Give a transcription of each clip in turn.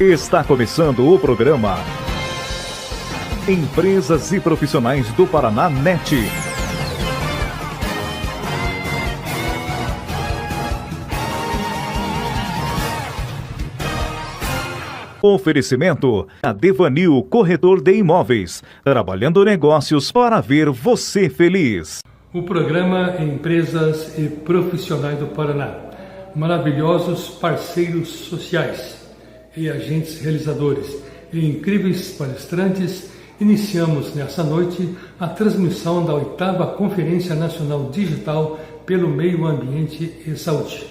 Está começando o programa Empresas e Profissionais do Paraná NET. Oferecimento a Devanil, corretor de imóveis, trabalhando negócios para ver você feliz. O programa Empresas e Profissionais do Paraná, maravilhosos parceiros sociais e agentes realizadores e incríveis palestrantes. Iniciamos nessa noite a transmissão da 8ª Conferência Nacional Digital pelo Meio Ambiente e Saúde.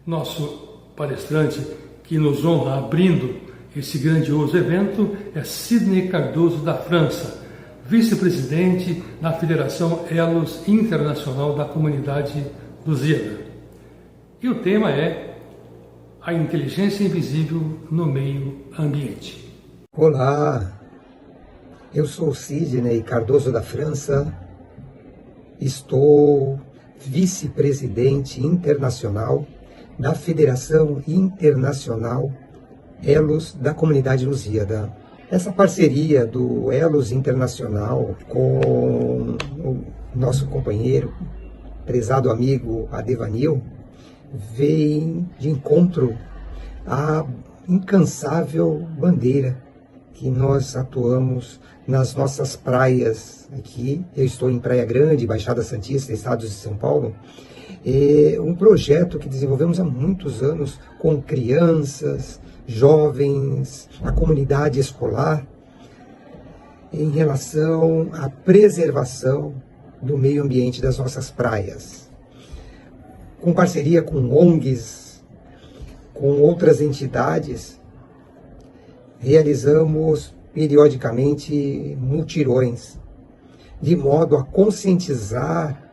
Nosso palestrante que nos honra abrindo esse grandioso evento é Sidney Cardoso da França, vice-presidente da Federação Elos Internacional da Comunidade Lusíada. E o tema é a inteligência invisível no meio ambiente. Olá, eu sou Sidney Cardoso da França, estou vice-presidente internacional da Federação Internacional Elos da Comunidade Lusíada. Essa parceria do Elos Internacional com o nosso companheiro, prezado amigo Devanil, vem de encontro à incansável bandeira que nós atuamos nas nossas praias aqui. Eu estou em Praia Grande, Baixada Santista, Estado de São Paulo. É um projeto que desenvolvemos há muitos anos com crianças, jovens, a comunidade escolar, em relação à preservação do meio ambiente das nossas praias. Com parceria com ONGs, com outras entidades, realizamos periodicamente mutirões, de modo a conscientizar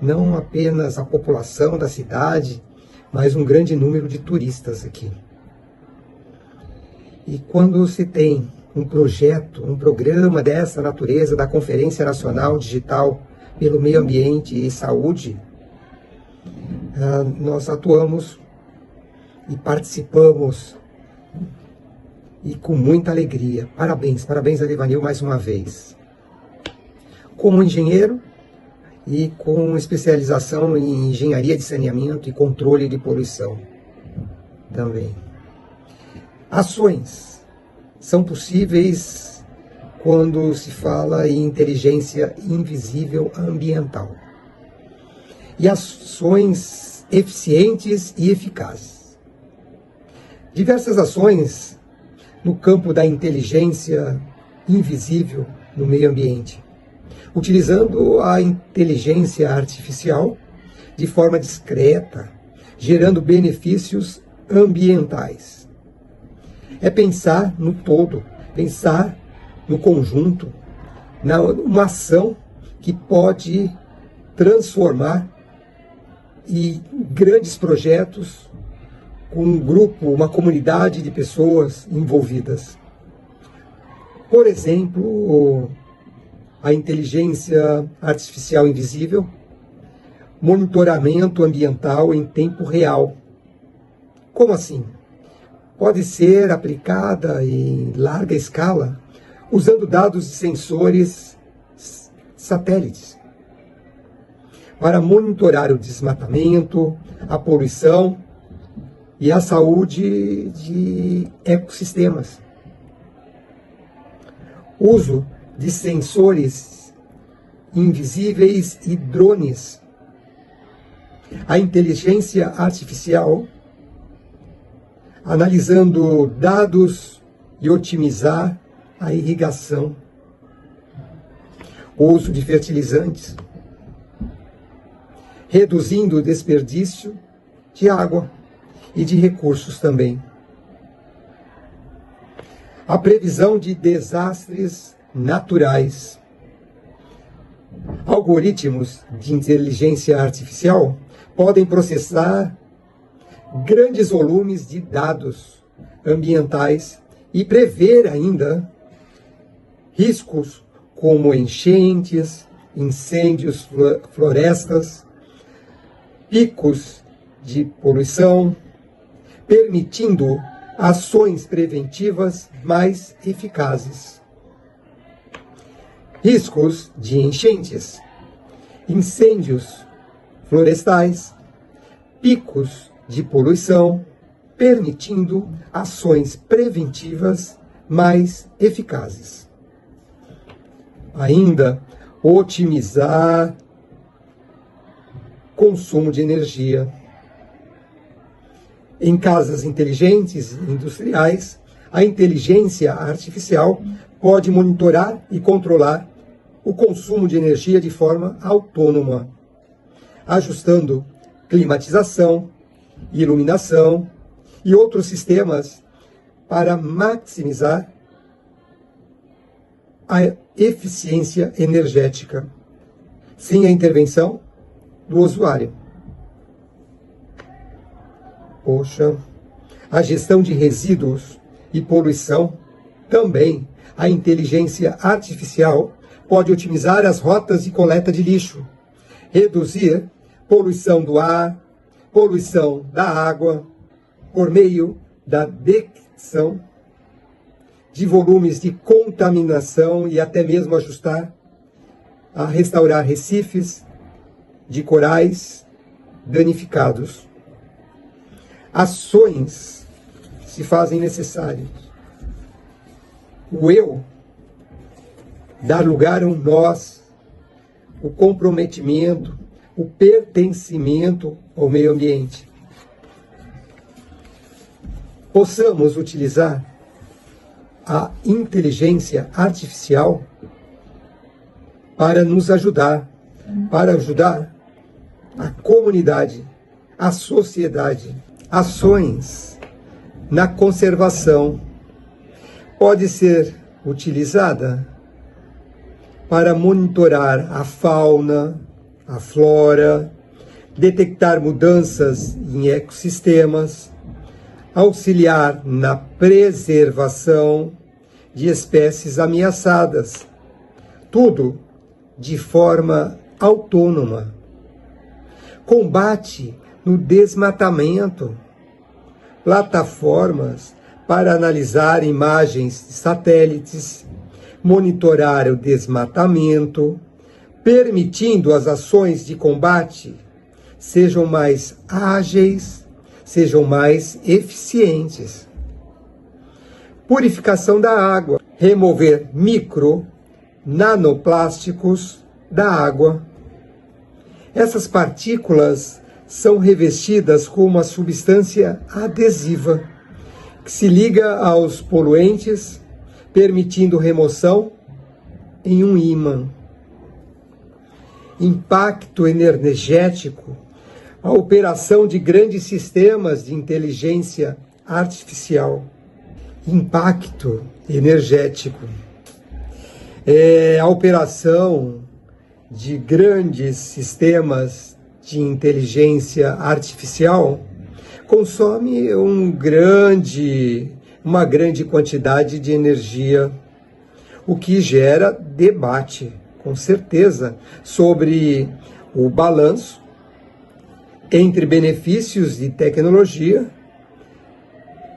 não apenas a população da cidade, mas um grande número de turistas aqui. E quando se tem um projeto, um programa dessa natureza da Conferência Nacional Digital pelo Meio Ambiente e Saúde, nós atuamos e participamos e com muita alegria. Parabéns a Devanil mais uma vez. Como engenheiro e com especialização em engenharia de saneamento e controle de poluição também. Ações são possíveis quando se fala em inteligência invisível ambiental. E ações eficientes e eficazes. Diversas ações no campo da inteligência invisível no meio ambiente, utilizando a inteligência artificial de forma discreta, gerando benefícios ambientais. É pensar no todo, pensar no conjunto, numa ação que pode transformar em grandes projetos com um grupo, uma comunidade de pessoas envolvidas. Por exemplo, a inteligência artificial invisível, monitoramento ambiental em tempo real. Como assim? Pode ser aplicada em larga escala, usando dados de sensores satélites, para monitorar o desmatamento, a poluição e a saúde de ecossistemas. Uso de sensores invisíveis e drones. A inteligência artificial, analisando dados e otimizar a irrigação. O uso de fertilizantes, reduzindo o desperdício de água e de recursos também. A previsão de desastres naturais. Algoritmos de inteligência artificial podem processar grandes volumes de dados ambientais e prever ainda riscos como enchentes, incêndios, florestas, picos de poluição, permitindo ações preventivas mais eficazes. Riscos de enchentes, incêndios florestais, picos de poluição, permitindo ações preventivas mais eficazes. Ainda, otimizar consumo de energia. Em casas inteligentes e industriais, a inteligência artificial pode monitorar e controlar o consumo de energia de forma autônoma, ajustando climatização, iluminação e outros sistemas para maximizar a eficiência energética, sem a intervenção do usuário. A gestão de resíduos e poluição, também a inteligência artificial pode otimizar as rotas de coleta de lixo, reduzir poluição do ar, poluição da água, por meio da detecção de volumes de contaminação e até mesmo ajustar a restaurar recifes de corais danificados. Ações se fazem necessárias. O eu dar lugar ao nós, o comprometimento, o pertencimento ao meio ambiente. Possamos utilizar a inteligência artificial para nos ajudar, para ajudar a comunidade, a sociedade. Ações na conservação pode ser utilizada para monitorar a fauna, a flora, detectar mudanças em ecossistemas, auxiliar na preservação de espécies ameaçadas, tudo de forma autônoma. Combate no desmatamento, plataformas para analisar imagens de satélites, monitorar o desmatamento, permitindo as ações de combate sejam mais ágeis, sejam mais eficientes. Purificação da água, remover nanoplásticos da água. Essas partículas são revestidas com uma substância adesiva que se liga aos poluentes, permitindo remoção em um ímã. Impacto energético, a operação de grandes sistemas de inteligência artificial. Impacto energético é a operação de grandes sistemas de inteligência artificial consome uma grande quantidade de energia, o que gera debate, com certeza, sobre o balanço entre benefícios de tecnologia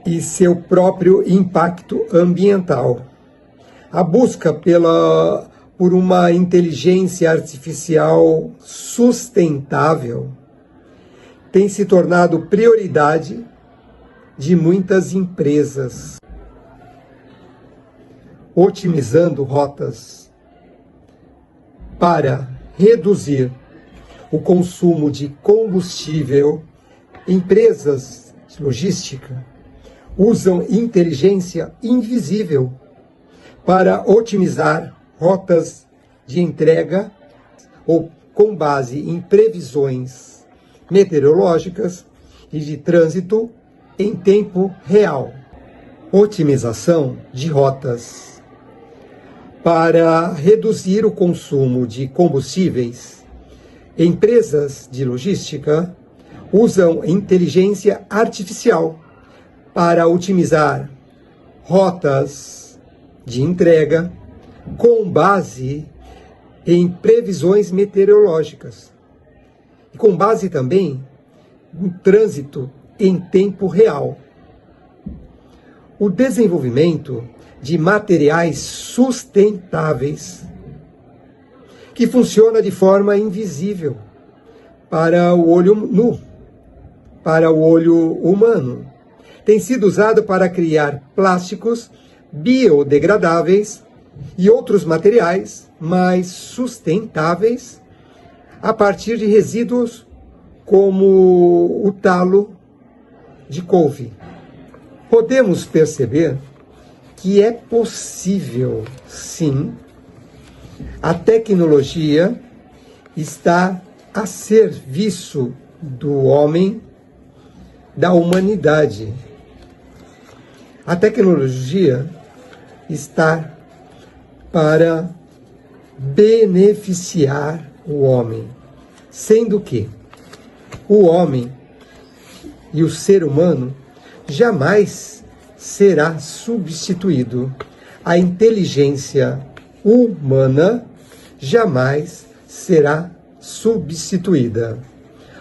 e seu próprio impacto ambiental. A busca por uma inteligência artificial sustentável tem se tornado prioridade de muitas empresas, otimizando rotas para reduzir o consumo de combustível. Empresas de logística usam inteligência invisível para otimizar rotas de entrega ou com base em previsões meteorológicas e de trânsito em tempo real. Otimização de rotas para reduzir o consumo de combustíveis. Empresas de logística usam inteligência artificial para otimizar rotas de entrega com base em previsões meteorológicas e com base também no trânsito em tempo real. o desenvolvimento de materiais sustentáveis, que funciona de forma invisível para o olho nu, para o olho humano. Tem sido usado para criar plásticos biodegradáveis e outros materiais mais sustentáveis a partir de resíduos como o talo de couve. Podemos perceber que é possível, sim, a tecnologia está a serviço do homem, da humanidade. A tecnologia está para beneficiar o homem, sendo que o homem e o ser humano jamais será substituído. A inteligência humana jamais será substituída.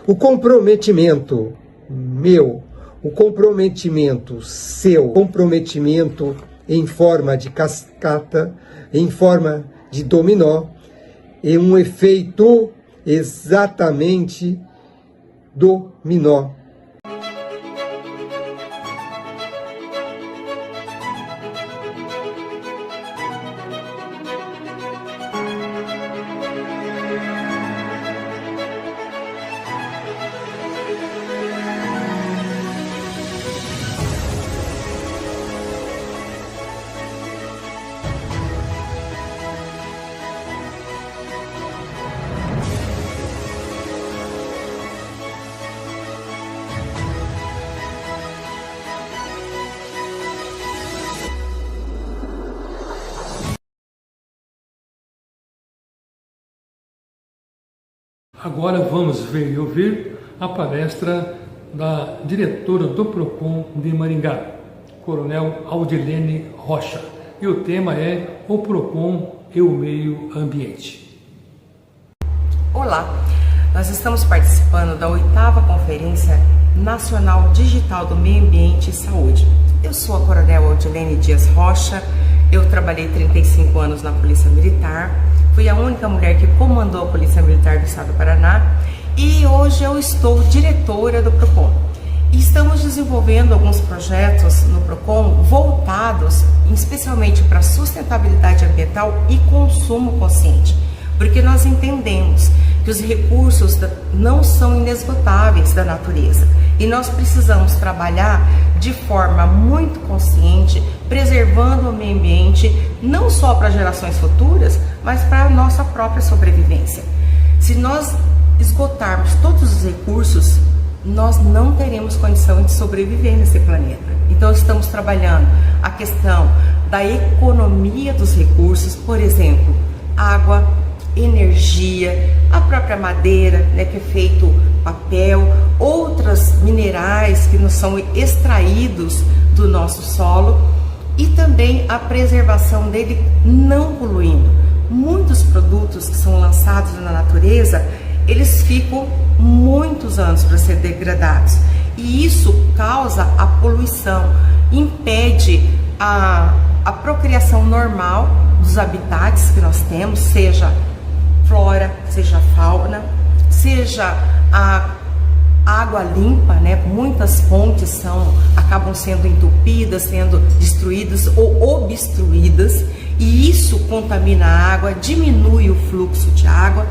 O comprometimento meu, o comprometimento seu, comprometimento em forma de cascata, em forma de dominó, é um efeito exatamente dominó. Agora vamos ver e ouvir a palestra da diretora do PROCON de Maringá, Coronel Aldilene Rocha. E o tema é o PROCON e o meio ambiente. Olá, nós estamos participando da 8ª Conferência Nacional Digital do Meio Ambiente e Saúde. Eu sou a Coronel Aldilene Dias Rocha, eu trabalhei 35 anos na Polícia Militar, fui a única mulher que comandou a Polícia Militar do Estado do Paraná e hoje eu estou diretora do PROCON. E estamos desenvolvendo alguns projetos no PROCON voltados especialmente para sustentabilidade ambiental e consumo consciente, porque nós entendemos que os recursos não são inesgotáveis da natureza e nós precisamos trabalhar de forma muito consciente, preservando o meio ambiente, não só para gerações futuras, mas para a nossa própria sobrevivência. Se nós esgotarmos todos os recursos, nós não teremos condição de sobreviver nesse planeta. Então estamos trabalhando a questão da economia dos recursos, por exemplo, água, energia, a própria madeira, né, que é feito papel, outros minerais que não são extraídos do nosso solo e também a preservação dele não poluindo. Muitos produtos que são lançados na natureza, eles ficam muitos anos para ser degradados e isso causa a poluição, impede a procriação normal dos habitats que nós temos, seja flora, seja fauna, seja a água limpa, né? Muitas fontes acabam sendo entupidas, sendo destruídas ou obstruídas e isso contamina a água, diminui o fluxo de água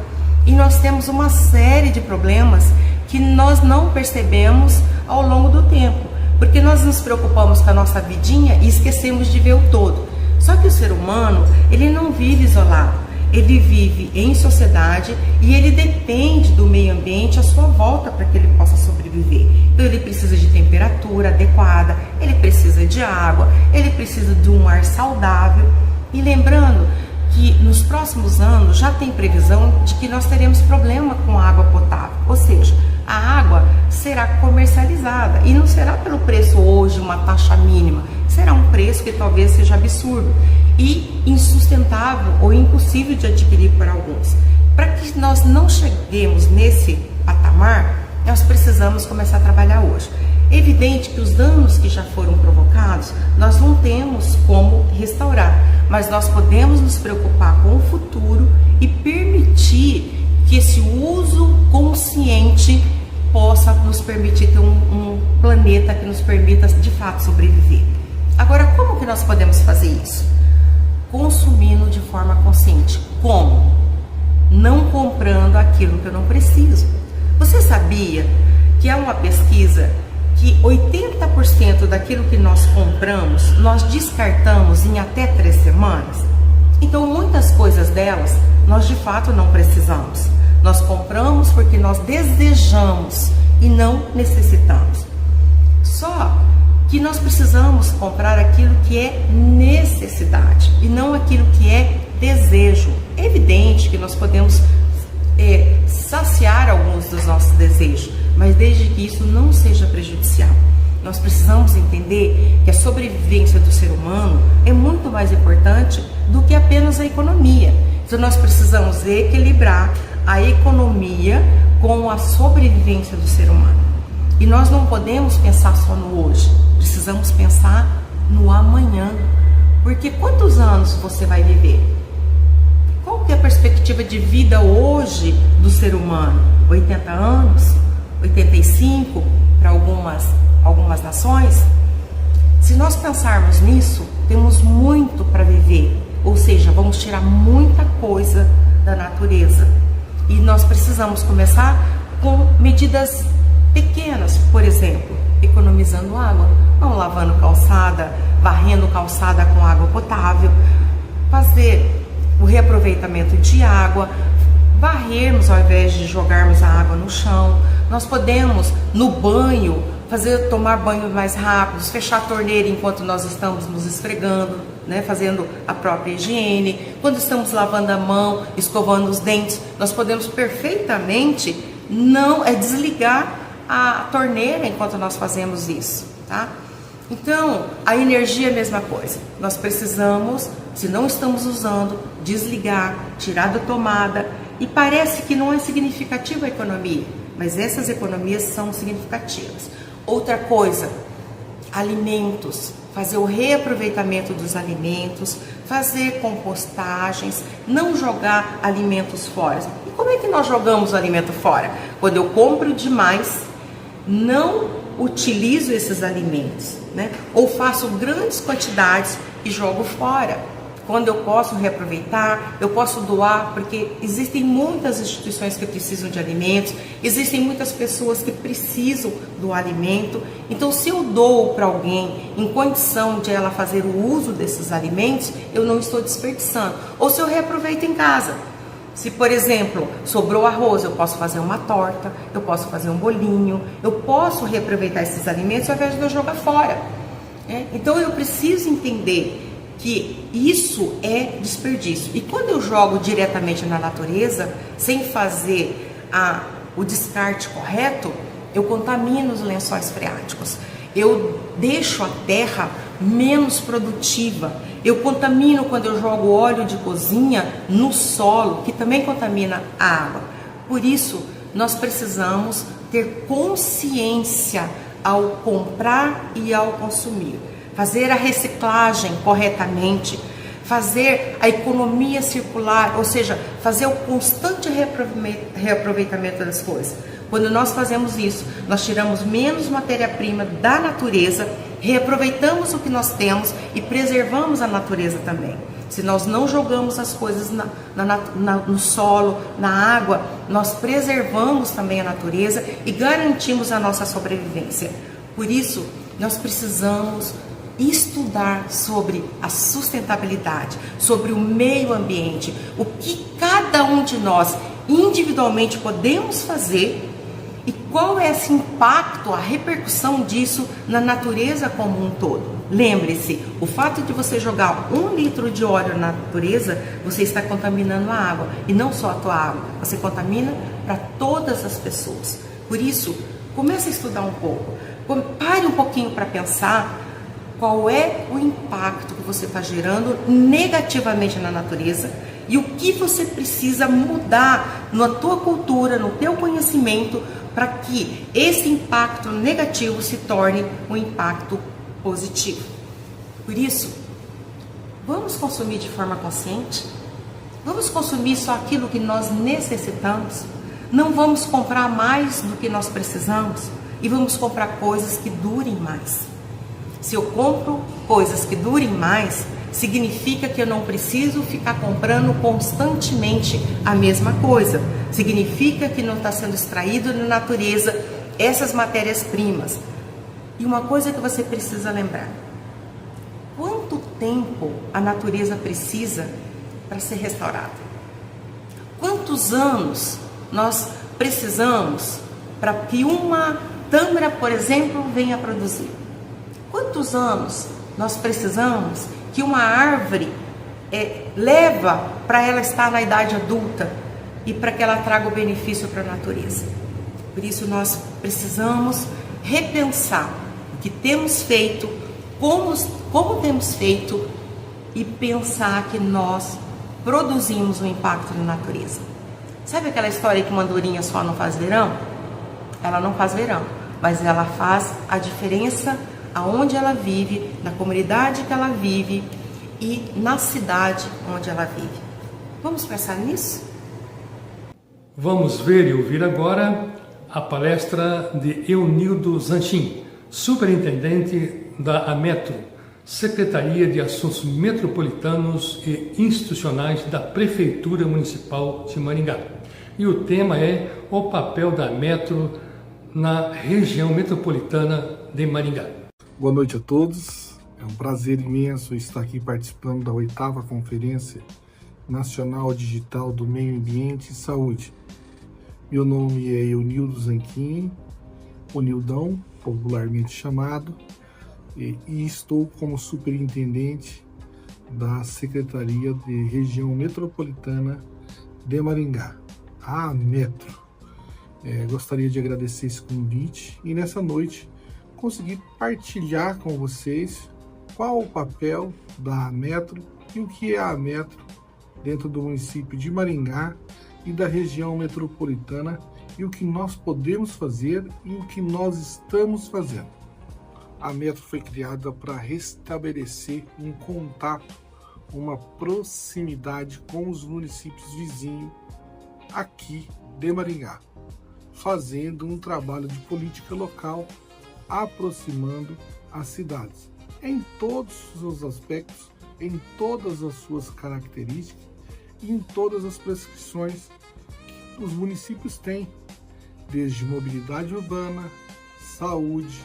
e nós temos uma série de problemas que nós não percebemos ao longo do tempo, porque nós nos preocupamos com a nossa vidinha e esquecemos de ver o todo. Só que o ser humano, ele não vive isolado. Ele vive em sociedade e ele depende do meio ambiente à sua volta para que ele possa sobreviver. Então ele precisa de temperatura adequada, ele precisa de água, ele precisa de um ar saudável. E lembrando que nos próximos anos já tem previsão de que nós teremos problema com a água potável, ou seja, a água será comercializada e não será pelo preço hoje, uma taxa mínima, será um preço que talvez seja absurdo e insustentável ou impossível de adquirir por alguns. Para que nós não cheguemos nesse patamar, nós precisamos começar a trabalhar hoje. É evidente que os danos que já foram provocados, nós não temos como restaurar, mas nós podemos nos preocupar com o futuro e permitir que esse uso consciente possa nos permitir ter um planeta que nos permita de fato sobreviver. Agora, como que nós podemos fazer isso? Consumindo de forma consciente. Como? Não comprando aquilo que eu não preciso. Você sabia que há uma pesquisa que 80% daquilo que nós compramos, nós descartamos em até 3 semanas? Então, muitas coisas delas, nós de fato não precisamos. Nós compramos porque nós desejamos e não necessitamos. Só que nós precisamos comprar aquilo que é necessidade e não aquilo que é desejo. É evidente que nós podemos saciar alguns dos nossos desejos, mas desde que isso não seja prejudicial. Nós precisamos entender que a sobrevivência do ser humano é muito mais importante do que apenas a economia. Então nós precisamos equilibrar a economia com a sobrevivência do ser humano. E nós não podemos pensar só no hoje, precisamos pensar no amanhã. Porque quantos anos você vai viver? Qual que é a perspectiva de vida hoje do ser humano? 80 anos? 85 para algumas nações? Se nós pensarmos nisso, temos muito para viver. Ou seja, vamos tirar muita coisa da natureza. E nós precisamos começar com medidas pequenas, por exemplo, economizando água, não lavando calçada, varrendo calçada com água potável, fazer o reaproveitamento de água, varrermos ao invés de jogarmos a água no chão. Nós podemos, no banho, tomar banhos mais rápidos, fechar a torneira enquanto nós estamos nos esfregando, né, fazendo a própria higiene. Quando estamos lavando a mão, escovando os dentes, nós podemos perfeitamente desligar a torneira enquanto nós fazemos isso, tá? Então, a energia é a mesma coisa. Nós precisamos, se não estamos usando, desligar, tirar da tomada. E parece que não é significativa a economia, mas essas economias são significativas. Outra coisa, alimentos, fazer o reaproveitamento dos alimentos, fazer compostagens, não jogar alimentos fora. E como é que nós jogamos o alimento fora? Quando eu compro demais, não utilizo esses alimentos, né? Ou faço grandes quantidades e jogo fora. Quando eu posso reaproveitar, eu posso doar, porque existem muitas instituições que precisam de alimentos, existem muitas pessoas que precisam do alimento. Então, se eu dou para alguém em condição de ela fazer o uso desses alimentos, eu não estou desperdiçando. Ou se eu reaproveito em casa. Se, por exemplo, sobrou arroz, eu posso fazer uma torta, eu posso fazer um bolinho, eu posso reaproveitar esses alimentos ao invés de eu jogar fora. Então, eu preciso entender que isso é desperdício. E quando eu jogo diretamente na natureza, sem fazer o descarte correto, eu contamino os lençóis freáticos. Eu deixo a terra menos produtiva. Eu contamino quando eu jogo óleo de cozinha no solo, que também contamina a água. Por isso, nós precisamos ter consciência ao comprar e ao consumir. Fazer a reciclagem corretamente, fazer a economia circular, ou seja, fazer o constante reaproveitamento das coisas. Quando nós fazemos isso, nós tiramos menos matéria-prima da natureza, reaproveitamos o que nós temos e preservamos a natureza também. Se nós não jogamos as coisas no solo, na água, nós preservamos também a natureza e garantimos a nossa sobrevivência. Por isso, nós precisamos estudar sobre a sustentabilidade, sobre o meio ambiente, o que cada um de nós individualmente podemos fazer e qual é esse impacto, a repercussão disso na natureza como um todo. Lembre-se, o fato de você jogar 1 litro de óleo na natureza, você está contaminando a água, e não só a tua água, você contamina para todas as pessoas. Por isso, comece a estudar um pouco, pare um pouquinho para pensar qual é o impacto que você está gerando negativamente na natureza e o que você precisa mudar na tua cultura, no teu conhecimento, para que esse impacto negativo se torne um impacto positivo. Por isso, vamos consumir de forma consciente, vamos consumir só aquilo que nós necessitamos, não vamos comprar mais do que nós precisamos e vamos comprar coisas que durem mais. Se eu compro coisas que durem mais, significa que eu não preciso ficar comprando constantemente a mesma coisa. Significa que não está sendo extraído na natureza essas matérias-primas. E uma coisa que você precisa lembrar: quanto tempo a natureza precisa para ser restaurada? Quantos anos nós precisamos para que uma tâmara, por exemplo, venha a produzir? Quantos anos nós precisamos que uma árvore leva para ela estar na idade adulta e para que ela traga o benefício para a natureza? Por isso nós precisamos repensar o que temos feito, como temos feito, e pensar que nós produzimos um impacto na natureza. Sabe aquela história que uma andorinha só não faz verão? Ela não faz verão, mas ela faz a diferença aonde ela vive, na comunidade que ela vive e na cidade onde ela vive. Vamos pensar nisso? Vamos ver e ouvir agora a palestra de Eunildo Zanchin, superintendente da AMETRO, Secretaria de Assuntos Metropolitanos e Institucionais da Prefeitura Municipal de Maringá. E o tema é o papel da AMETRO na região metropolitana de Maringá. Boa noite a todos. É um prazer imenso estar aqui participando da 8ª Conferência Nacional Digital do Meio Ambiente e Saúde. Meu nome é Eunildo Zanchin, o Nildão, popularmente chamado, e estou como superintendente da Secretaria de Região Metropolitana de Maringá, a AMETRO. Gostaria de agradecer esse convite e nessa noite conseguir partilhar com vocês qual o papel da AMETRO e o que é a AMETRO dentro do município de Maringá e da região metropolitana e o que nós podemos fazer e o que nós estamos fazendo. A AMETRO foi criada para restabelecer um contato, uma proximidade com os municípios vizinhos aqui de Maringá, fazendo um trabalho de política local, aproximando as cidades em todos os aspectos, em todas as suas características e em todas as prescrições que os municípios têm, desde mobilidade urbana, saúde,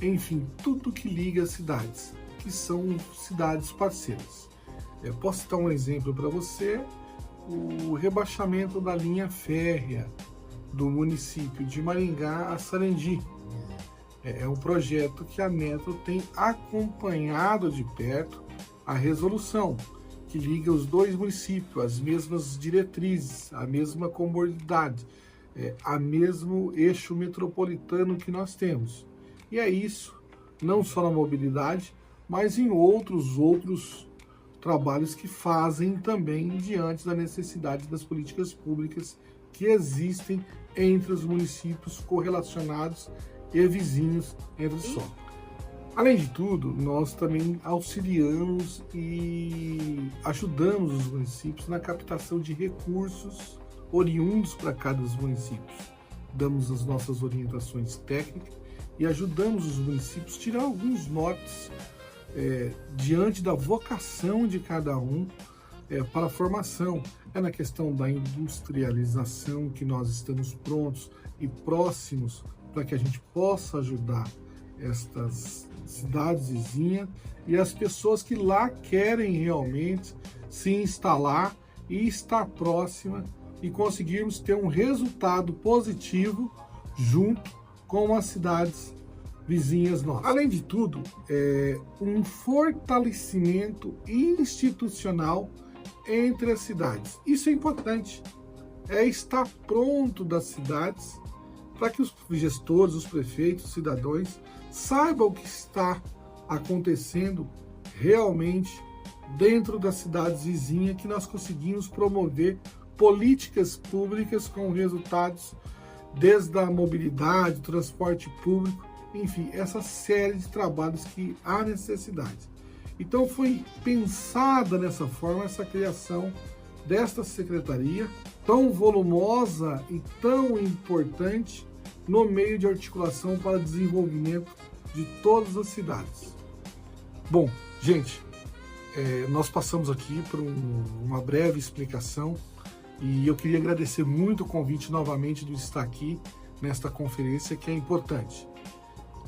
enfim, tudo que liga as cidades, que são cidades parceiras. Eu posso citar um exemplo para você: o rebaixamento da linha férrea do município de Maringá a Sarandi. É um projeto que a AMETRO tem acompanhado de perto a resolução que liga os dois municípios, as mesmas diretrizes, a mesma comodidade, a mesmo eixo metropolitano que nós temos. E é isso, não só na mobilidade, mas em outros trabalhos que fazem também diante da necessidade das políticas públicas que existem entre os municípios correlacionados e vizinhos entre si. Além de tudo, nós também auxiliamos e ajudamos os municípios na captação de recursos oriundos para cada dos municípios. Damos as nossas orientações técnicas e ajudamos os municípios a tirar alguns nortes diante da vocação de cada um para a formação. É na questão da industrialização que nós estamos prontos e próximos para que a gente possa ajudar estas cidades vizinhas e as pessoas que lá querem realmente se instalar e estar próxima e conseguirmos ter um resultado positivo junto com as cidades vizinhas nossas. Além de tudo, um fortalecimento institucional entre as cidades. Isso é importante, estar pronto das cidades para que os gestores, os prefeitos, os cidadãos saibam o que está acontecendo realmente dentro das cidades vizinhas, que nós conseguimos promover políticas públicas com resultados desde a mobilidade, transporte público, enfim, essa série de trabalhos que há necessidade. Então foi pensada dessa forma essa criação desta secretaria tão volumosa e tão importante no meio de articulação para desenvolvimento de todas as cidades. Bom, gente, nós passamos aqui por uma breve explicação e eu queria agradecer muito o convite novamente de estar aqui nesta conferência que é importante.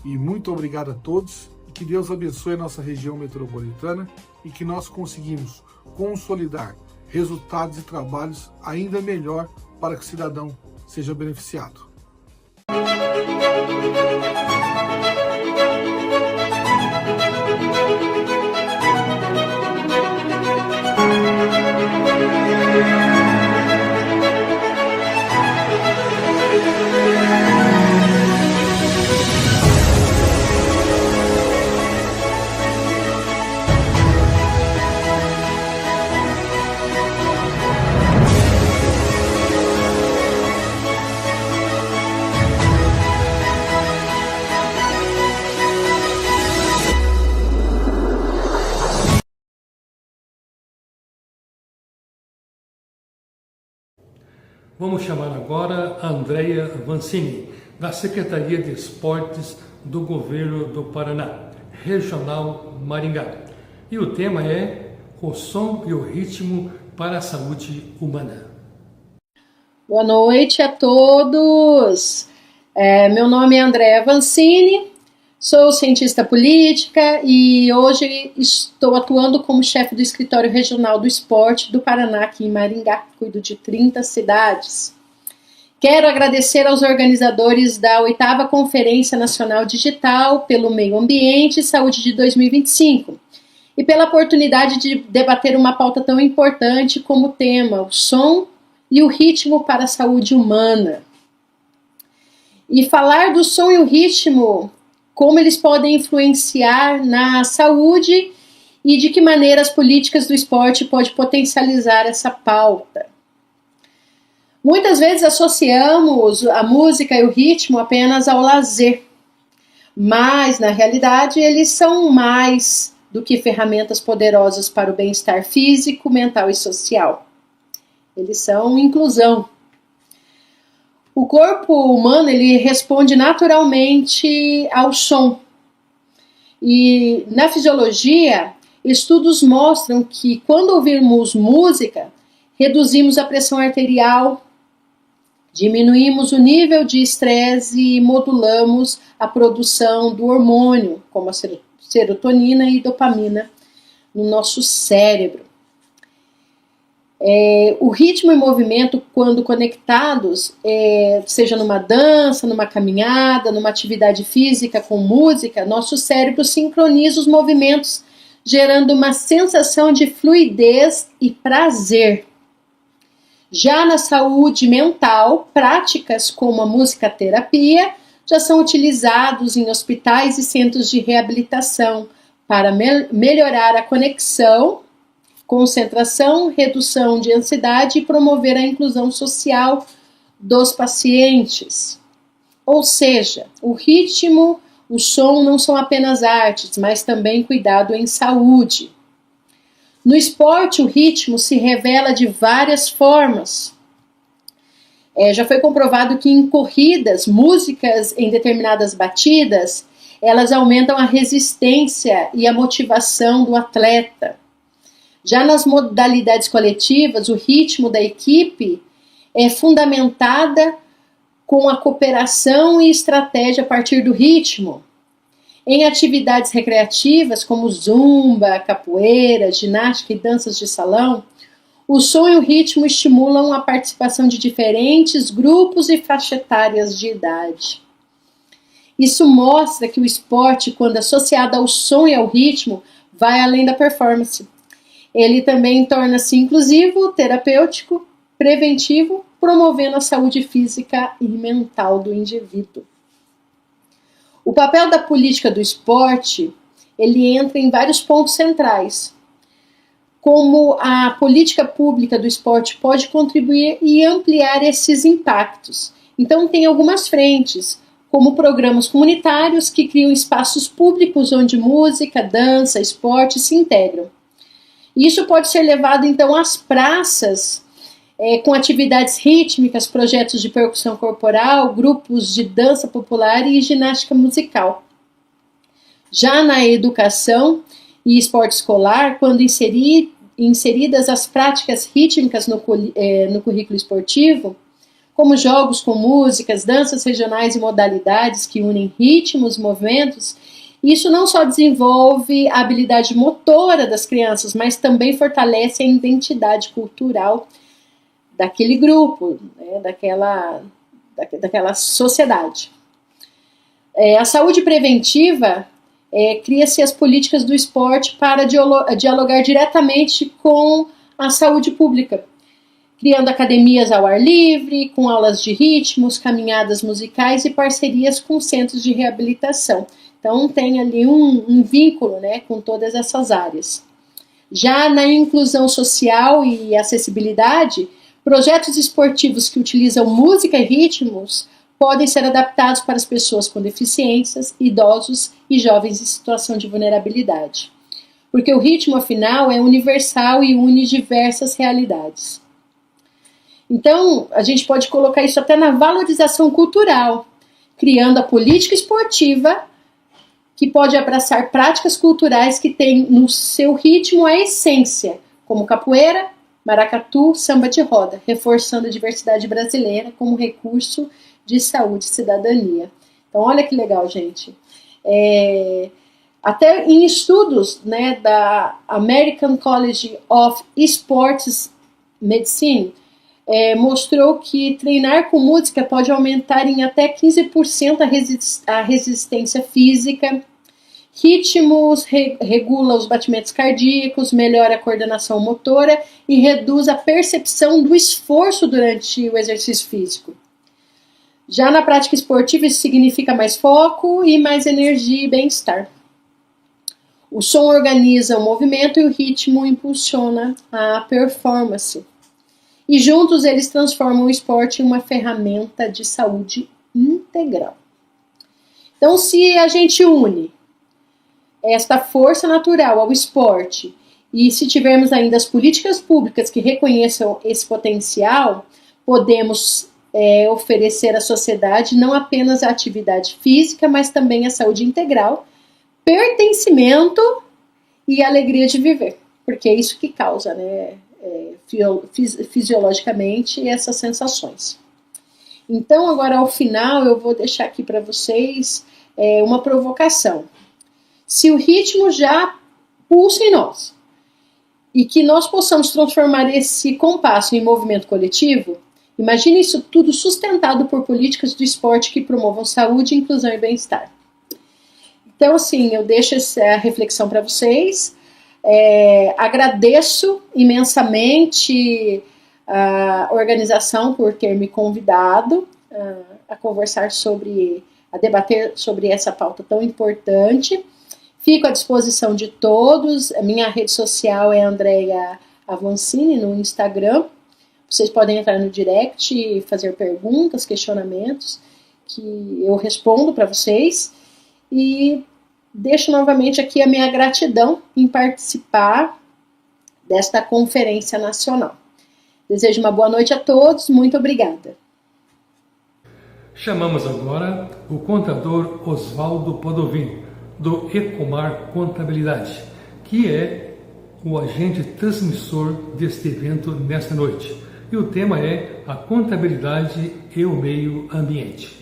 E muito obrigado a todos, e que Deus abençoe a nossa região metropolitana e que nós conseguimos consolidar resultados e trabalhos ainda melhor para que o cidadão seja beneficiado. Vamos chamar agora a Andrea Vancini, da Secretaria de Esportes do Governo do Paraná, Regional Maringá. E o tema é o som e o ritmo para a saúde humana. Boa noite a todos. Meu nome é Andrea Vancini, sou cientista política e hoje estou atuando como chefe do Escritório Regional do Esporte do Paraná, aqui em Maringá. Cuido de 30 cidades. Quero agradecer aos organizadores da 8ª Conferência Nacional Digital pelo Meio Ambiente e Saúde de 2025 e pela oportunidade de debater uma pauta tão importante como o tema, o som e o ritmo para a saúde humana. E falar do som e o ritmo, como eles podem influenciar na saúde e de que maneira as políticas do esporte podem potencializar essa pauta. Muitas vezes associamos a música e o ritmo apenas ao lazer, mas na realidade eles são mais do que ferramentas poderosas para o bem-estar físico, mental e social. Eles são inclusão. O corpo humano ele responde naturalmente ao som. E na fisiologia, estudos mostram que quando ouvirmos música, reduzimos a pressão arterial, diminuímos o nível de estresse e modulamos a produção do hormônio, como a serotonina e dopamina, no nosso cérebro. O ritmo e movimento, quando conectados, seja numa dança, numa caminhada, numa atividade física com música, nosso cérebro sincroniza os movimentos, gerando uma sensação de fluidez e prazer. Já na saúde mental, práticas como a musicoterapia já são utilizados em hospitais e centros de reabilitação para melhorar a conexão, concentração, redução de ansiedade e promover a inclusão social dos pacientes. Ou seja, o ritmo, o som não são apenas artes, mas também cuidado em saúde. No esporte, o ritmo se revela de várias formas. Já foi comprovado que em corridas, músicas em determinadas batidas, elas aumentam a resistência e a motivação do atleta. Já nas modalidades coletivas, o ritmo da equipe é fundamentada com a cooperação e estratégia a partir do ritmo. Em atividades recreativas, como zumba, capoeira, ginástica e danças de salão, o som e o ritmo estimulam a participação de diferentes grupos e faixas etárias de idade. Isso mostra que o esporte, quando associado ao som e ao ritmo, vai além da performance. Ele também torna-se inclusivo, terapêutico, preventivo, promovendo a saúde física e mental do indivíduo. O papel da política do esporte, ele entra em vários pontos centrais. Como a política pública do esporte pode contribuir e ampliar esses impactos. Então tem algumas frentes, como programas comunitários que criam espaços públicos onde música, dança, esporte se integram. Isso pode ser levado então às praças, com atividades rítmicas, projetos de percussão corporal, grupos de dança popular e ginástica musical. Já na educação e esporte escolar, quando inseridas as práticas rítmicas no currículo esportivo, como jogos com músicas, danças regionais e modalidades que unem ritmos, movimentos, isso não só desenvolve a habilidade motora das crianças, mas também fortalece a identidade cultural daquele grupo, né, daquela sociedade. A saúde preventiva cria-se as políticas do esporte para dialogar diretamente com a saúde pública, criando academias ao ar livre, com aulas de ritmos, caminhadas musicais e parcerias com centros de reabilitação. Então tem ali um vínculo, né, com todas essas áreas. Já na inclusão social e acessibilidade, projetos esportivos que utilizam música e ritmos podem ser adaptados para as pessoas com deficiências, idosos e jovens em situação de vulnerabilidade. Porque o ritmo, afinal, é universal e une diversas realidades. Então, a gente pode colocar isso até na valorização cultural, criando a política esportiva, que pode abraçar práticas culturais que têm no seu ritmo a essência, como capoeira, maracatu, samba de roda, reforçando a diversidade brasileira como recurso de saúde e cidadania. Então, olha que legal, gente. Até em estudos, né, da American College of Sports Medicine, mostrou que treinar com música pode aumentar em até 15% a resistência física. Ritmos regula os batimentos cardíacos, melhora a coordenação motora e reduz a percepção do esforço durante o exercício físico. Já na prática esportiva, isso significa mais foco e mais energia e bem-estar. O som organiza o movimento e o ritmo impulsiona a performance. E juntos eles transformam o esporte em uma ferramenta de saúde integral. Então, se a gente une esta força natural ao esporte e se tivermos ainda as políticas públicas que reconheçam esse potencial, podemos oferecer à sociedade não apenas a atividade física, mas também a saúde integral, pertencimento e alegria de viver, porque é isso que causa, né, fisiologicamente essas sensações. Então, agora ao final, eu vou deixar aqui para vocês uma provocação. Se o ritmo já pulsa em nós e que nós possamos transformar esse compasso em movimento coletivo, imagine isso tudo sustentado por políticas do esporte que promovam saúde, inclusão e bem-estar. Então, assim, eu deixo essa reflexão para vocês. Agradeço imensamente a organização por ter me convidado a conversar a debater sobre essa pauta tão importante. Fico à disposição de todos. A minha rede social é Andrea Avancini no Instagram. Vocês podem entrar no direct e fazer perguntas, questionamentos, que eu respondo para vocês. E deixo novamente aqui a minha gratidão em participar desta conferência nacional. Desejo uma boa noite a todos. Muito obrigada. Chamamos agora o contador Oswaldo Padovini, do Ecomar Contabilidade, que é o agente transmissor deste evento nesta noite. E o tema é a contabilidade e o meio ambiente.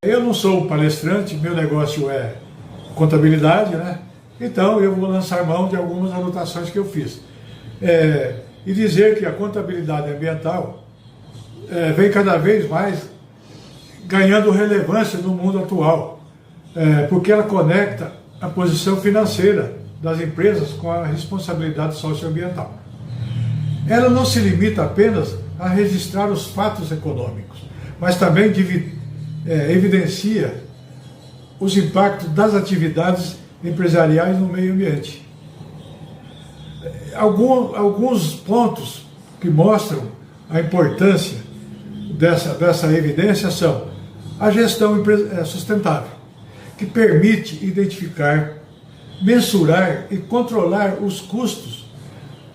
Eu não sou palestrante, meu negócio é contabilidade, né? Então eu vou lançar mão de algumas anotações que eu fiz. E dizer que a contabilidade ambiental vem cada vez mais ganhando relevância no mundo atual, porque ela conecta a posição financeira das empresas com a responsabilidade socioambiental. Ela não se limita apenas a registrar os fatos econômicos, mas também evidencia os impactos das atividades empresariais no meio ambiente. Alguns pontos que mostram a importância dessa evidência são a gestão sustentável, que permite identificar, mensurar e controlar os custos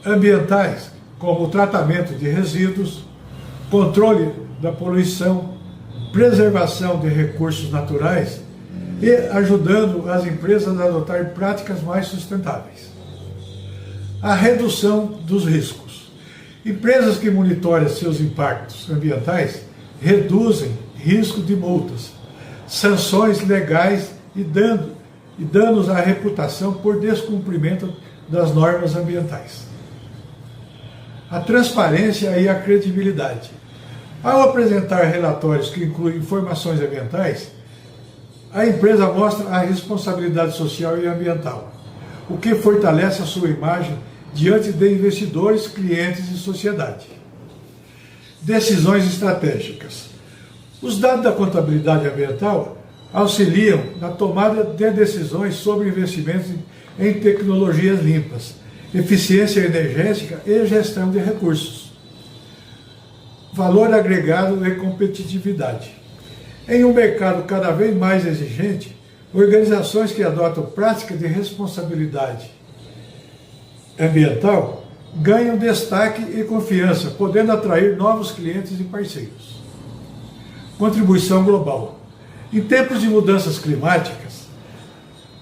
ambientais, como o tratamento de resíduos, controle da poluição, preservação de recursos naturais e ajudando as empresas a adotar práticas mais sustentáveis. A redução dos riscos. Empresas que monitoram seus impactos ambientais reduzem risco de multas, sanções legais e danos à reputação por descumprimento das normas ambientais. A transparência e a credibilidade. Ao apresentar relatórios que incluem informações ambientais, a empresa mostra a responsabilidade social e ambiental, o que fortalece a sua imagem diante de investidores, clientes e sociedade. Decisões estratégicas. Os dados da contabilidade ambiental auxiliam na tomada de decisões sobre investimentos em tecnologias limpas, eficiência energética e gestão de recursos. Valor agregado e competitividade. Em um mercado cada vez mais exigente, organizações que adotam práticas de responsabilidade ambiental ganham destaque e confiança, podendo atrair novos clientes e parceiros. Contribuição global. Em tempos de mudanças climáticas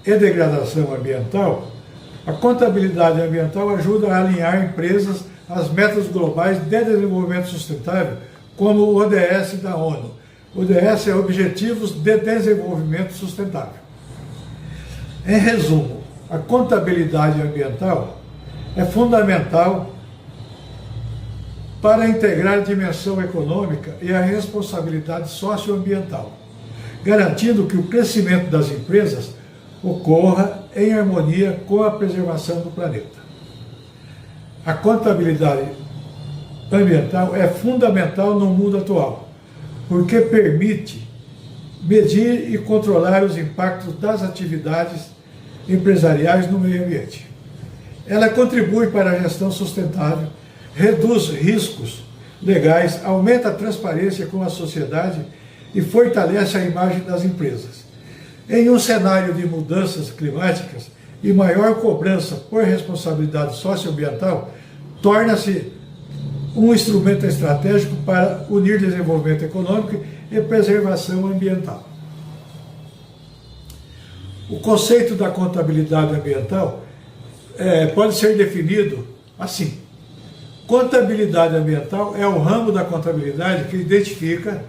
e degradação ambiental, a contabilidade ambiental ajuda a alinhar empresas às metas globais de desenvolvimento sustentável, como o ODS da ONU. O ODS é Objetivos de Desenvolvimento Sustentável. Em resumo, a contabilidade ambiental é fundamental para integrar a dimensão econômica e a responsabilidade socioambiental, garantindo que o crescimento das empresas ocorra em harmonia com a preservação do planeta. A contabilidade ambiental é fundamental no mundo atual, porque permite medir e controlar os impactos das atividades empresariais no meio ambiente. Ela contribui para a gestão sustentável, reduz riscos legais, aumenta a transparência com a sociedade e fortalece a imagem das empresas. Em um cenário de mudanças climáticas e maior cobrança por responsabilidade socioambiental, torna-se um instrumento estratégico para unir desenvolvimento econômico e preservação ambiental. O conceito da contabilidade ambiental pode ser definido assim. Contabilidade ambiental é o ramo da contabilidade que identifica,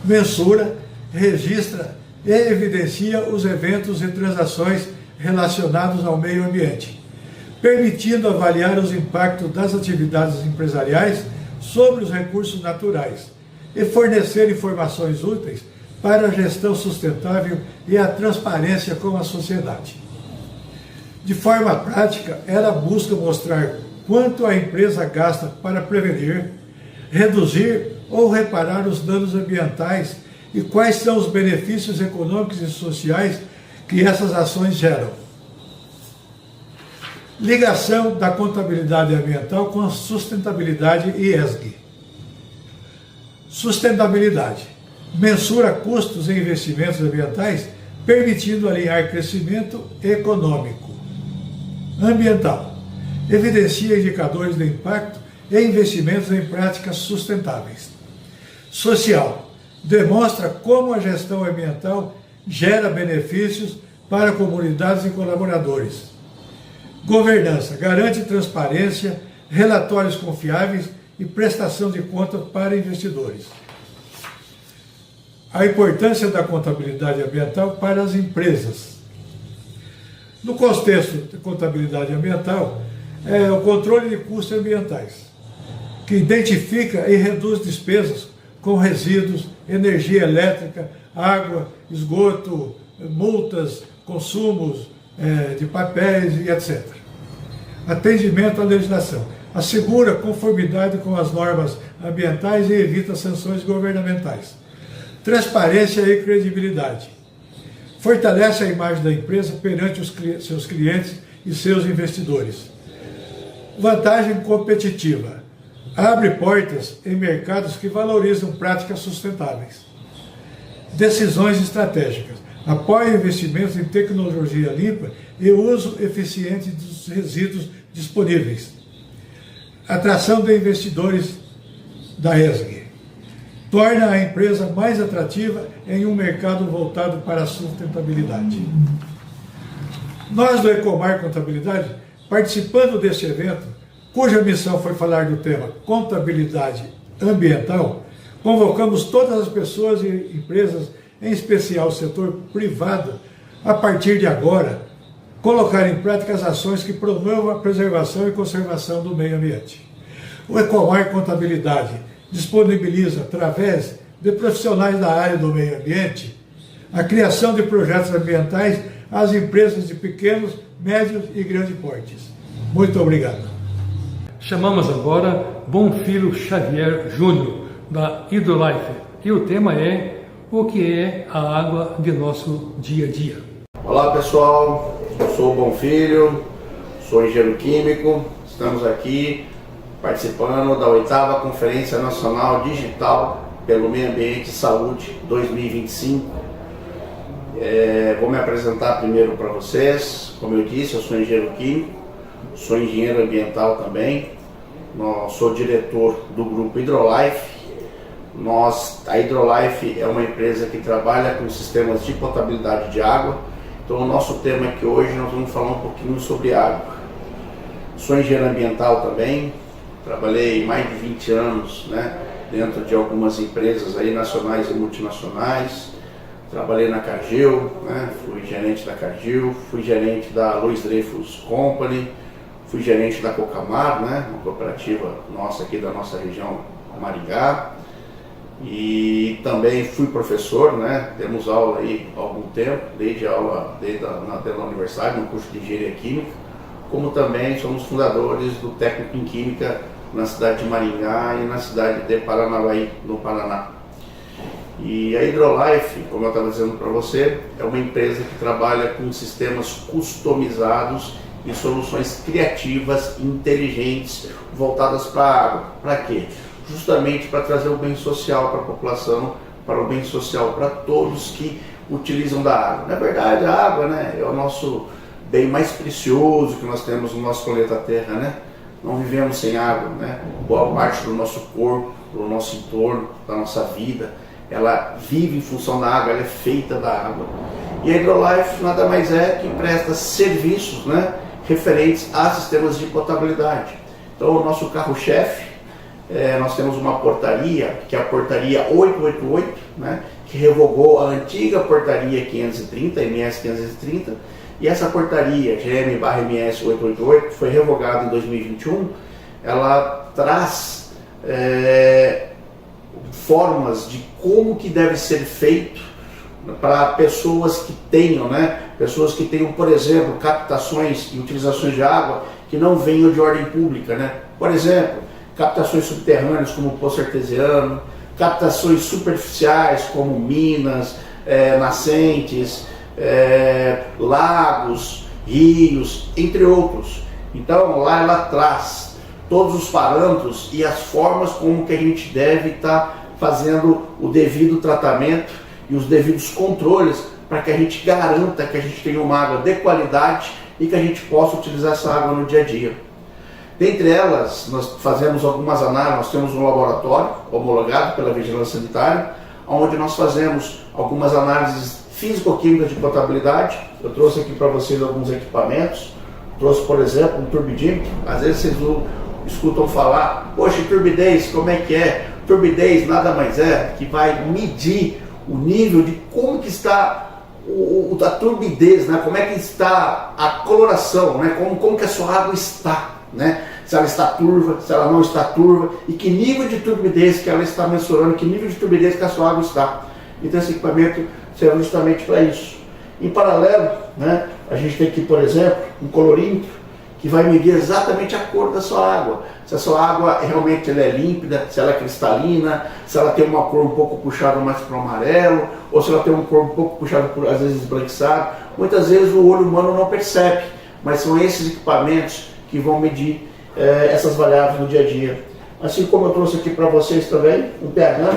mensura, registra e evidencia os eventos e transações relacionados ao meio ambiente, permitindo avaliar os impactos das atividades empresariais sobre os recursos naturais e fornecer informações úteis para a gestão sustentável e a transparência com a sociedade. De forma prática, ela busca mostrar quanto a empresa gasta para prevenir, reduzir ou reparar os danos ambientais e quais são os benefícios econômicos e sociais que essas ações geram. Ligação da contabilidade ambiental com a sustentabilidade e ESG. Sustentabilidade. Mensura custos e investimentos ambientais, permitindo alinhar crescimento econômico. Ambiental. Evidencia indicadores de impacto e investimentos em práticas sustentáveis. Social. Demonstra como a gestão ambiental gera benefícios para comunidades e colaboradores. Governança. Garante transparência, relatórios confiáveis e prestação de contas para investidores. A importância da contabilidade ambiental para as empresas. No contexto de contabilidade ambiental, é o controle de custos ambientais, que identifica e reduz despesas com resíduos, energia elétrica, água, esgoto, multas, consumos de papéis e etc. Atendimento à legislação. Assegura conformidade com as normas ambientais e evita sanções governamentais. Transparência e credibilidade. Fortalece a imagem da empresa perante seus clientes e seus investidores. Vantagem competitiva. Abre portas em mercados que valorizam práticas sustentáveis. Decisões estratégicas. Apoia investimentos em tecnologia limpa e uso eficiente dos resíduos disponíveis. Atração de investidores da ESG. Torna a empresa mais atrativa em um mercado voltado para a sustentabilidade. Nós do Ecomar Contabilidade, participando deste evento, cuja missão foi falar do tema contabilidade ambiental, convocamos todas as pessoas e empresas, em especial o setor privado, a partir de agora, colocar em prática as ações que promovam a preservação e conservação do meio ambiente. O Ecomar Contabilidade disponibiliza, através de profissionais da área do meio ambiente, a criação de projetos ambientais às empresas de pequenos, médios e grandes portes. Muito obrigado. Chamamos agora Bonfilho Xavier Júnior, da Hidrolife, e o tema é o que é a água de nosso dia a dia. Olá pessoal, eu sou o Bonfilho, sou engenheiro químico, estamos aqui participando da 8ª Conferência Nacional Digital pelo Meio Ambiente e Saúde 2025. Vou me apresentar primeiro para vocês. Como eu disse, eu sou engenheiro químico, sou engenheiro ambiental também, sou diretor do grupo Hidrolife. A Hidrolife é uma empresa que trabalha com sistemas de potabilidade de água. Então o nosso tema aqui hoje nós vamos falar um pouquinho sobre água. Sou engenheiro ambiental também, trabalhei mais de 20 anos, dentro de algumas empresas aí, nacionais e multinacionais. Trabalhei na Cargill, fui gerente da Cargill, fui gerente da Louis Dreyfus Company, fui gerente da Cocamar, uma cooperativa nossa aqui da nossa região, Maringá. E também fui professor, temos aula aí há algum tempo, desde na universidade, no curso de Engenharia Química, como também somos fundadores do técnico em Química na cidade de Maringá e na cidade de Paranavaí, no Paraná. E a Hidrolife, como eu estava dizendo para você, é uma empresa que trabalha com sistemas customizados e soluções criativas e inteligentes voltadas para a água. Para quê? Justamente para trazer o bem social para a população, para o bem social para todos que utilizam da água. Na verdade, a água é o nosso bem mais precioso que nós temos no nosso planeta Terra. Não vivemos sem água. Boa parte do nosso corpo, do nosso entorno, da nossa vida, ela vive em função da água, ela é feita da água. E a Hidrolife nada mais é que presta serviços referentes a sistemas de potabilidade. Então o nosso carro-chefe, nós temos uma portaria, que é a portaria 888, que revogou a antiga portaria 530, MS 530, e essa portaria, GM/MS 888, foi revogada em 2021, ela traz formas de como que deve ser feito para pessoas que tenham, por exemplo, captações e utilizações de água que não venham de ordem pública, Por exemplo, captações subterrâneas como o poço artesiano, captações superficiais como minas, nascentes, lagos, rios, entre outros. Então lá ela traz todos os parâmetros e as formas como que a gente deve estar fazendo o devido tratamento e os devidos controles para que a gente garanta que a gente tenha uma água de qualidade e que a gente possa utilizar essa água no dia a dia. Dentre elas, nós fazemos algumas análises, nós temos um laboratório homologado pela Vigilância Sanitária, onde nós fazemos algumas análises físico-químicas de potabilidade. Eu trouxe aqui para vocês alguns equipamentos, trouxe, por exemplo, um turbidímetro. Às vezes vocês escutam falar, poxa, turbidez, como é que é? Turbidez nada mais é que vai medir o nível de como que está a turbidez, como é que está a coloração, como que a sua água está. Se ela está turva, se ela não está turva, e que nível de turbidez que ela está mensurando, que nível de turbidez que a sua água está. Então esse equipamento serve justamente para isso. Em paralelo, a gente tem aqui, por exemplo, um colorímetro que vai medir exatamente a cor da sua água. Se a sua água realmente ela é límpida, se ela é cristalina, se ela tem uma cor um pouco puxada mais para o amarelo, ou se ela tem uma cor um pouco puxada, às vezes esbranquiçada. Muitas vezes o olho humano não percebe, mas são esses equipamentos que vão medir essas variáveis no dia a dia. assim como eu trouxe aqui para vocês também, um pH,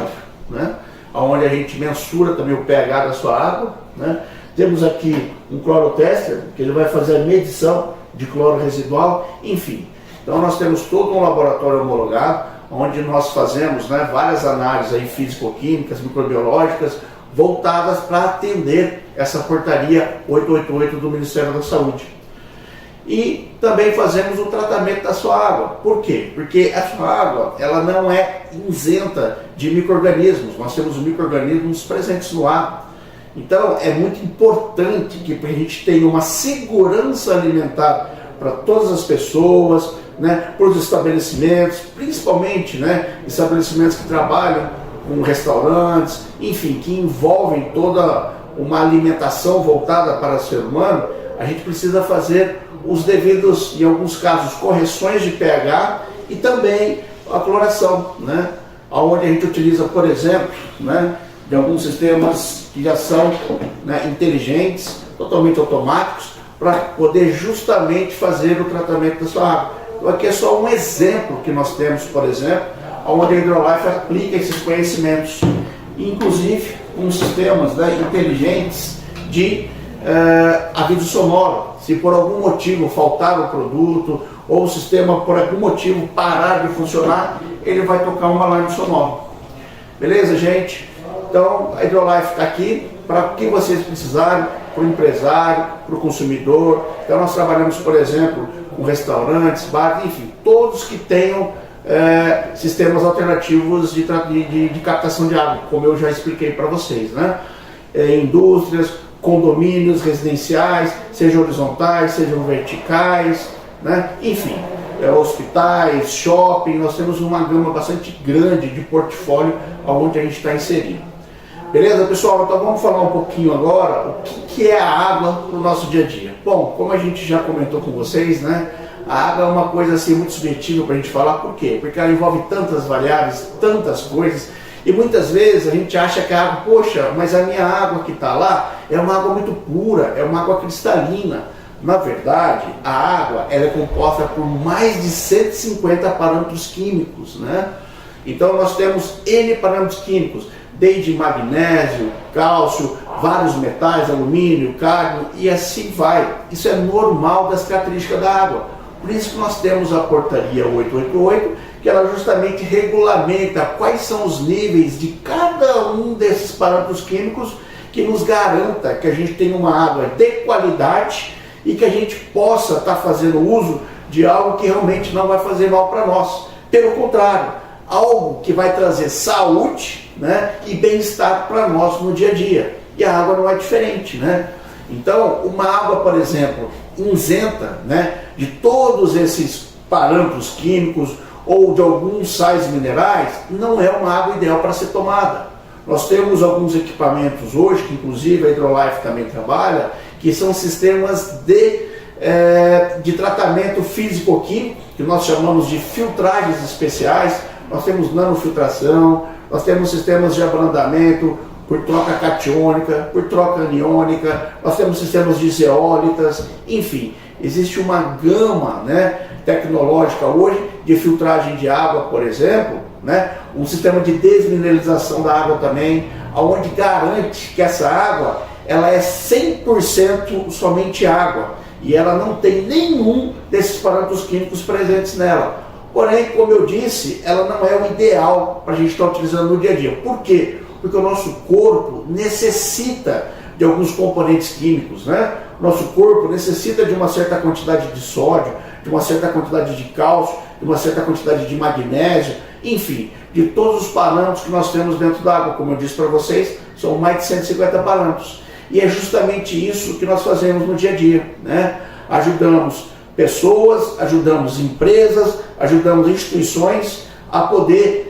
né? Onde a gente mensura também o pH da sua água, né? Temos aqui um clorotester, que ele vai fazer a medição de cloro residual, enfim. Então nós temos todo um laboratório homologado, onde nós fazemos, né, várias análises aí físico-químicas, microbiológicas, voltadas para atender essa portaria 888 do Ministério da Saúde. E também fazemos o tratamento da sua água. Por quê? Porque a sua água, ela não é isenta de micro-organismos. Nós temos micro-organismos presentes no ar. Então é muito importante que a gente tenha uma segurança alimentar para todas as pessoas, né, para os estabelecimentos, principalmente, né, estabelecimentos que trabalham com restaurantes, enfim, que envolvem toda uma alimentação voltada para o ser humano. A gente precisa fazer os devidos, em alguns casos, correções de pH e também a cloração, né, onde a gente utiliza, por exemplo, né, de alguns sistemas que já são, né, inteligentes, totalmente automáticos, para poder justamente fazer o tratamento da sua água. Então aqui é só um exemplo que nós temos, por exemplo, onde a Hidrolife aplica esses conhecimentos, inclusive com sistemas, né, inteligentes de aviso sonoro. Se por algum motivo faltar o produto ou o sistema por algum motivo parar de funcionar, ele vai tocar um alarme sonoro. Beleza, gente? Então a Hidrolife está aqui para o que vocês precisarem, para o empresário, para o consumidor. Então nós trabalhamos, por exemplo, com restaurantes, bares, enfim, todos que tenham sistemas alternativos de captação de água, como eu já expliquei para vocês, né? Indústrias, condomínios residenciais, sejam horizontais, sejam verticais, né? Enfim, hospitais, shopping. Nós temos uma gama bastante grande de portfólio onde a gente está inserido. Beleza, pessoal? Então vamos falar um pouquinho agora o que é a água no nosso dia a dia. Bom, como a gente já comentou com vocês, né? A água é uma coisa assim muito subjetiva para a gente falar. Por quê? Porque ela envolve tantas variáveis, tantas coisas, e muitas vezes a gente acha que a água, poxa, mas a minha água que está lá é uma água muito pura, é uma água cristalina. Na verdade, a água ela é composta por mais de 150 parâmetros químicos, né? Então nós temos N parâmetros químicos, desde magnésio, cálcio, vários metais, alumínio, cádmio e assim vai. Isso é normal das características da água. Por isso que nós temos a portaria 888, que ela justamente regulamenta quais são os níveis de cada um desses parâmetros químicos que nos garanta que a gente tenha uma água de qualidade e que a gente possa estar fazendo uso de algo que realmente não vai fazer mal para nós. Pelo contrário, algo que vai trazer saúde, né, e bem-estar para nós no dia a dia. E a água não é diferente, né? Então, uma água, por exemplo, isenta, né, de todos esses parâmetros químicos ou de alguns sais minerais, não é uma água ideal para ser tomada. Nós temos alguns equipamentos hoje, que inclusive a Hidrolife também trabalha, que são sistemas de tratamento físico-químico, que nós chamamos de filtragens especiais. Nós temos nanofiltração, nós temos sistemas de abrandamento por troca catiônica, por troca aniônica, nós temos sistemas de zeólitas, enfim, existe uma gama, né, tecnológica hoje de filtragem de água, por exemplo, né, um sistema de desmineralização da água também, onde garante que essa água ela é 100% somente água e ela não tem nenhum desses parâmetros químicos presentes nela. Porém, como eu disse, ela não é o ideal para a gente estar utilizando no dia a dia. Por quê? Porque o nosso corpo necessita de alguns componentes químicos, né? Nosso corpo necessita de uma certa quantidade de sódio, de uma certa quantidade de cálcio, de uma certa quantidade de magnésio, enfim, de todos os parâmetros que nós temos dentro da água. Como eu disse para vocês, são mais de 150 parâmetros. E é justamente isso que nós fazemos no dia a dia, né? Ajudamos pessoas, ajudamos empresas, ajudamos instituições a poder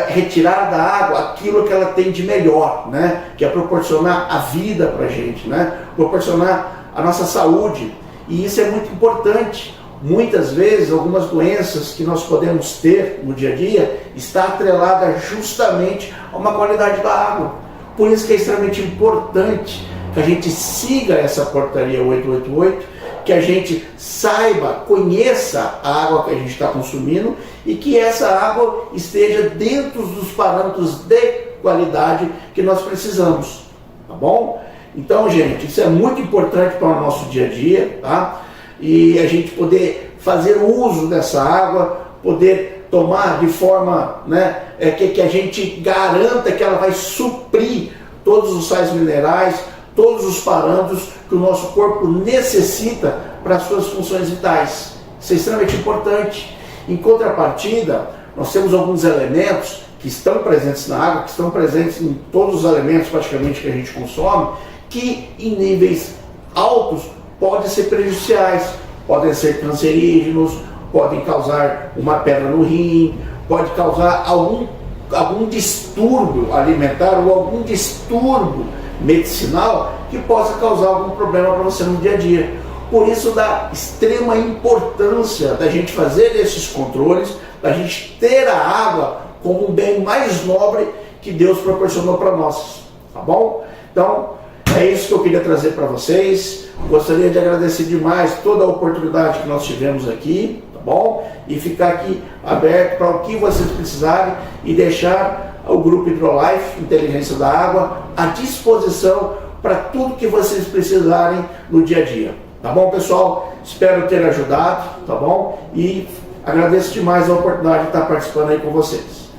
retirar da água aquilo que ela tem de melhor, né? Que é proporcionar a vida para a gente, né? Proporcionar a nossa saúde. E isso é muito importante. Muitas vezes, algumas doenças que nós podemos ter no dia a dia está atrelada justamente a uma qualidade da água. Por isso que é extremamente importante que a gente siga essa portaria 888, que a gente saiba, conheça a água que a gente está consumindo e que essa água esteja dentro dos parâmetros de qualidade que nós precisamos, tá bom? Então, gente, isso é muito importante para o nosso dia a dia, tá? E a gente poder fazer uso dessa água, poder tomar de forma, né, que a gente garanta que ela vai suprir todos os sais minerais, todos os parâmetros que o nosso corpo necessita para as suas funções vitais. Isso é extremamente importante. Em contrapartida, nós temos alguns elementos que estão presentes na água, que estão presentes em todos os alimentos praticamente que a gente consome, que em níveis altos podem ser prejudiciais, podem ser cancerígenos, podem causar uma pedra no rim, pode causar algum distúrbio alimentar ou algum distúrbio medicinal que possa causar algum problema para você no dia a dia. Por isso, da extrema importância da gente fazer esses controles, da gente ter a água como um bem mais nobre que Deus proporcionou para nós, tá bom? Então, é isso que eu queria trazer para vocês. Gostaria de agradecer demais toda a oportunidade que nós tivemos aqui, tá bom? E ficar aqui aberto para o que vocês precisarem e deixar o Grupo Hidrolife, Inteligência da Água, à disposição para tudo que vocês precisarem no dia a dia. Tá bom, pessoal? Espero ter ajudado, tá bom? E agradeço demais a oportunidade de estar participando aí com vocês.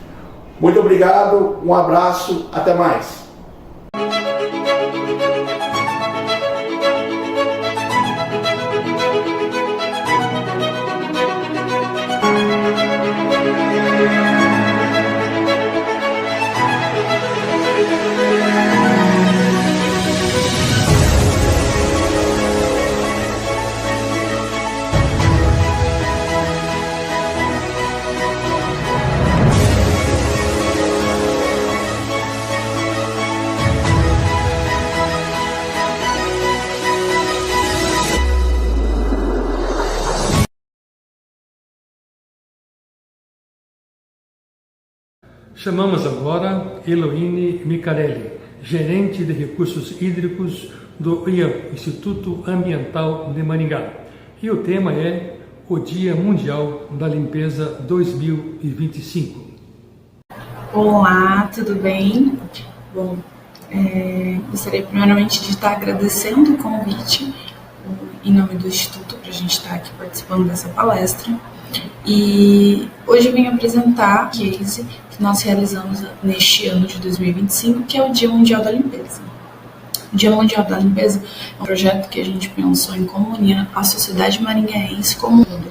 Muito obrigado, um abraço, até mais. Chamamos agora Eloine Micarelli, gerente de recursos hídricos do IAM, Instituto Ambiental de Maringá. E o tema é o Dia Mundial da Limpeza 2025. Olá, tudo bem? Bom, gostaria primeiramente de estar agradecendo o convite em nome do Instituto para a gente estar aqui participando dessa palestra. E hoje eu vim apresentar o case que nós realizamos neste ano de 2025, que é o Dia Mundial da Limpeza. O Dia Mundial da Limpeza é um projeto que a gente pensou em como unir a sociedade maringaense como um todo,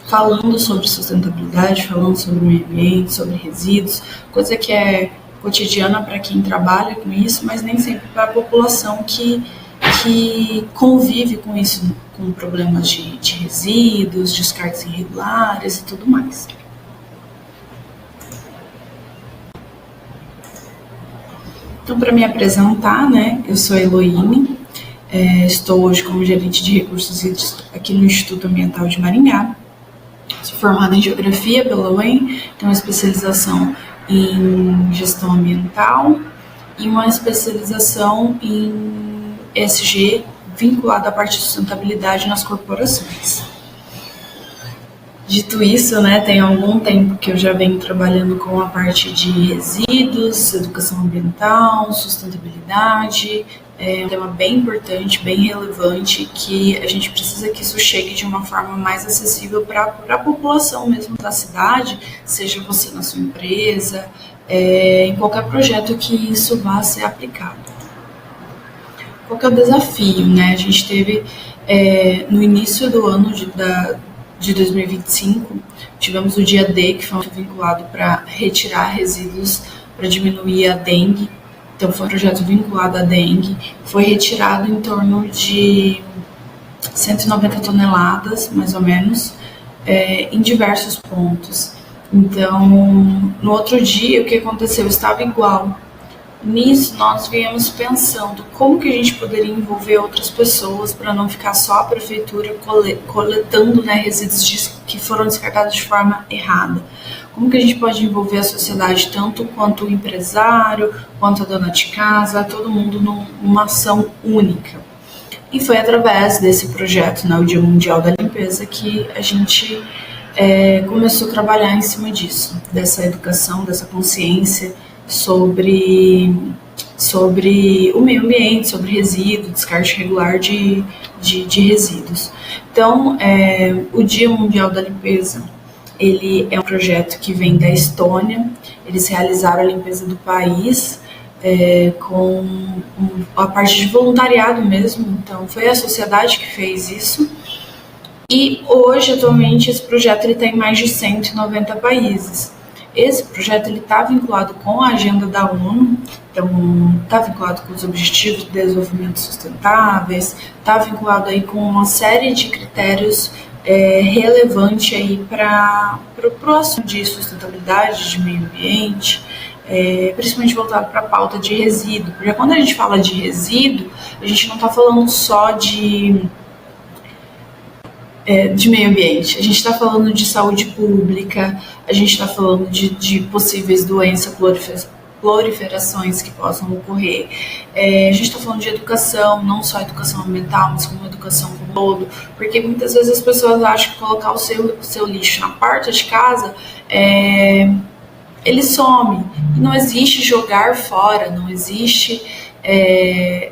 falando sobre sustentabilidade, falando sobre meio ambiente, sobre resíduos, coisa que é cotidiana para quem trabalha com isso, mas nem sempre para a população que convive com isso, com problemas de resíduos, descartes irregulares e tudo mais. Então, para me apresentar, né, eu sou a Eloine, estou hoje como gerente de recursos hídricos aqui no Instituto Ambiental de Maringá. Sou formada em Geografia pela UEM, tenho uma especialização em Gestão Ambiental e uma especialização em ESG vinculada à parte de sustentabilidade nas corporações. Dito isso, né, tem algum tempo que eu já venho trabalhando com a parte de resíduos, educação ambiental, sustentabilidade. É um tema bem importante, bem relevante, que a gente precisa que isso chegue de uma forma mais acessível para a população mesmo da cidade, seja você na sua empresa, em qualquer projeto que isso vá ser aplicado. Qual que é o desafio, né? A gente teve, no início do ano de 2025, tivemos o dia D, que foi vinculado para retirar resíduos para diminuir a dengue. Então, foi um projeto vinculado à dengue. Foi retirado em torno de 190 toneladas, mais ou menos, em diversos pontos. Então, no outro dia, o que aconteceu? Estava igual. Nisso, nós viemos pensando como que a gente poderia envolver outras pessoas para não ficar só a prefeitura coletando, né, resíduos que foram descartados de forma errada. Como que a gente pode envolver a sociedade, tanto quanto o empresário, quanto a dona de casa, todo mundo numa ação única. E foi através desse projeto, né, o Dia Mundial da Limpeza, que a gente começou a trabalhar em cima disso, dessa educação, dessa consciência sobre o meio ambiente, sobre resíduo, descarte regular de resíduos. Então, o Dia Mundial da Limpeza, ele é um projeto que vem da Estônia. Eles realizaram a limpeza do país com a parte de voluntariado mesmo, então foi a sociedade que fez isso. E hoje, atualmente, esse projeto está em mais de 190 países. Esse projeto está vinculado com a agenda da ONU, então está vinculado com os Objetivos de Desenvolvimento Sustentáveis, está vinculado aí com uma série de critérios relevantes aí para o próximo de sustentabilidade, de meio ambiente, principalmente voltado para a pauta de resíduo. Porque quando a gente fala de resíduo, a gente não está falando só de meio ambiente, a gente está falando de saúde pública, a gente está falando de possíveis doenças, proliferações que possam ocorrer. A gente está falando de educação, não só educação ambiental, mas como educação como todo, porque muitas vezes as pessoas acham que colocar o seu lixo na porta de casa, ele some. E não existe jogar fora, não existe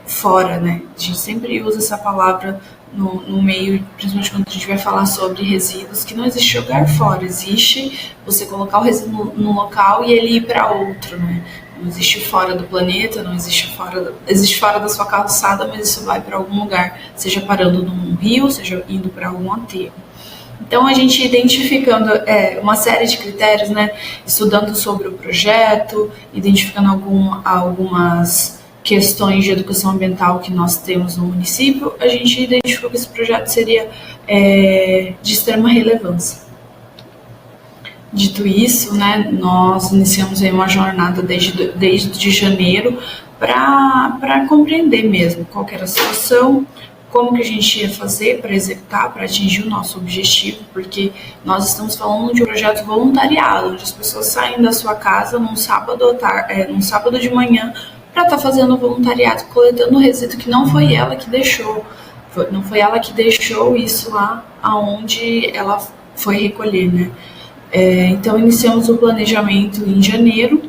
fora, né? A gente sempre usa essa palavra no meio, principalmente quando a gente vai falar sobre resíduos, que não existe jogar fora, existe você colocar o resíduo no local e ele ir para outro, né? Não existe fora do planeta, não existe existe fora da sua calçada, mas isso vai para algum lugar, seja parando num rio, seja indo para algum aterro. Então, a gente identificando uma série de critérios, né, estudando sobre o projeto, identificando algumas questões de educação ambiental que nós temos no município, a gente identificou que esse projeto seria de extrema relevância. Dito isso, né, nós iniciamos aí uma jornada desde janeiro para compreender mesmo qual que era a situação, como que a gente ia fazer para executar, para atingir o nosso objetivo, porque nós estamos falando de um projeto voluntariado, onde as pessoas saem da sua casa num sábado de manhã para estar fazendo voluntariado, coletando resíduo que não foi ela que deixou, isso lá aonde ela foi recolher, né? Então, iniciamos o planejamento em janeiro.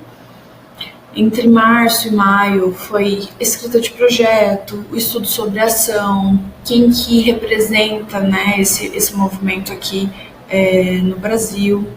Entre março e maio foi escrita de projeto, o estudo sobre ação, quem que representa, né, esse movimento aqui no Brasil.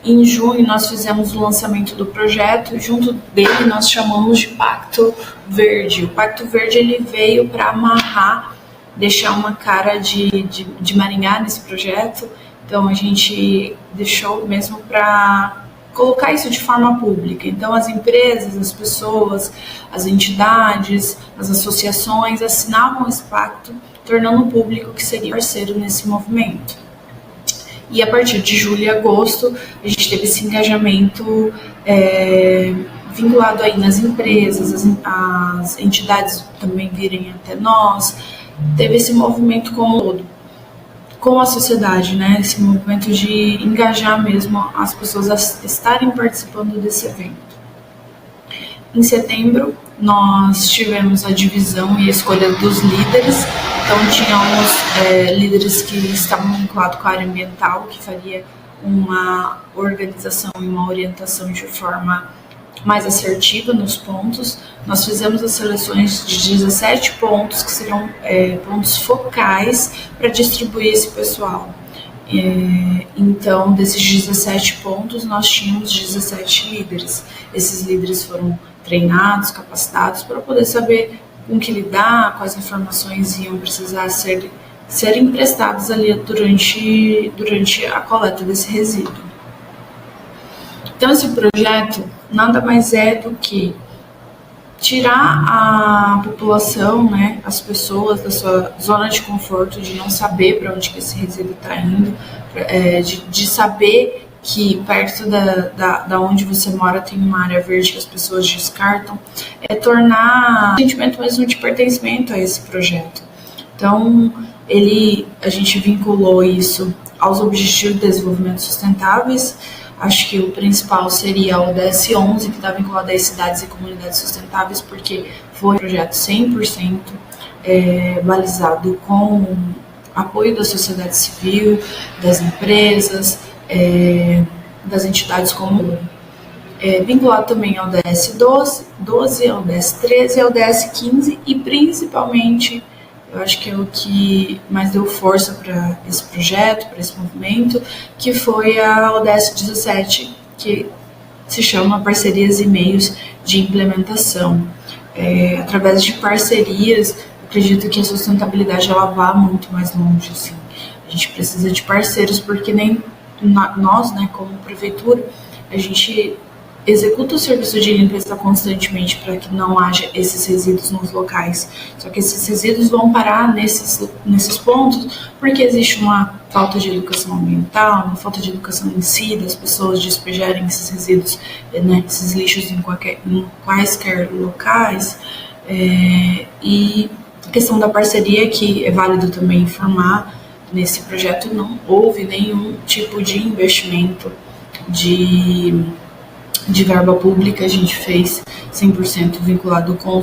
Em junho nós fizemos o lançamento do projeto, junto dele nós chamamos de Pacto Verde. O Pacto Verde ele veio para amarrar, deixar uma cara de Maringá nesse projeto, então a gente deixou mesmo para colocar isso de forma pública. Então, as empresas, as pessoas, as entidades, as associações assinavam esse pacto, tornando público que seria parceiro nesse movimento. E a partir de julho e agosto, a gente teve esse engajamento vinculado aí nas empresas, as entidades também virem até nós, teve esse movimento como todo, com a sociedade, né? Esse movimento de engajar mesmo as pessoas a estarem participando desse evento. Em setembro, nós tivemos a divisão e a escolha dos líderes. Então, tínhamos líderes que estavam vinculados com a área ambiental, que faria uma organização e uma orientação de forma mais assertiva nos pontos. Nós fizemos as seleções de 17 pontos, que serão pontos focais para distribuir esse pessoal. Então, desses 17 pontos, nós tínhamos 17 líderes. Esses líderes foram treinados, capacitados, para poder saber com que lidar, quais informações iam precisar serem prestadas ali durante a coleta desse resíduo. Então, esse projeto nada mais é do que tirar a população, né, as pessoas da sua zona de conforto, de não saber para onde que esse resíduo está indo, de saber que perto da onde você mora tem uma área verde que as pessoas descartam, tornar o sentimento mesmo de pertencimento a esse projeto. Então, a gente vinculou isso aos Objetivos de Desenvolvimento Sustentáveis. Acho que o principal seria o DS11, que está vinculado às cidades e comunidades sustentáveis, porque foi um projeto 100% balizado com apoio da sociedade civil, das empresas, das entidades como vinculado também ao DS 12, ao DS 13, ao DS 15 e principalmente, eu acho que é o que mais deu força para esse projeto, para esse movimento, que foi a ODS 17, que se chama Parcerias e Meios de Implementação. Através de parcerias, acredito que a sustentabilidade ela vá muito mais longe. Assim. A gente precisa de parceiros, porque nem nós, né, como prefeitura, a gente executa o serviço de limpeza constantemente para que não haja esses resíduos nos locais. Só que esses resíduos vão parar nesses pontos porque existe uma falta de educação ambiental, uma falta de educação em si, das pessoas despejarem esses resíduos, né, esses lixos em quaisquer locais. E a questão da parceria, que é válido também informar, nesse projeto não houve nenhum tipo de investimento de verba pública, a gente fez 100% vinculado com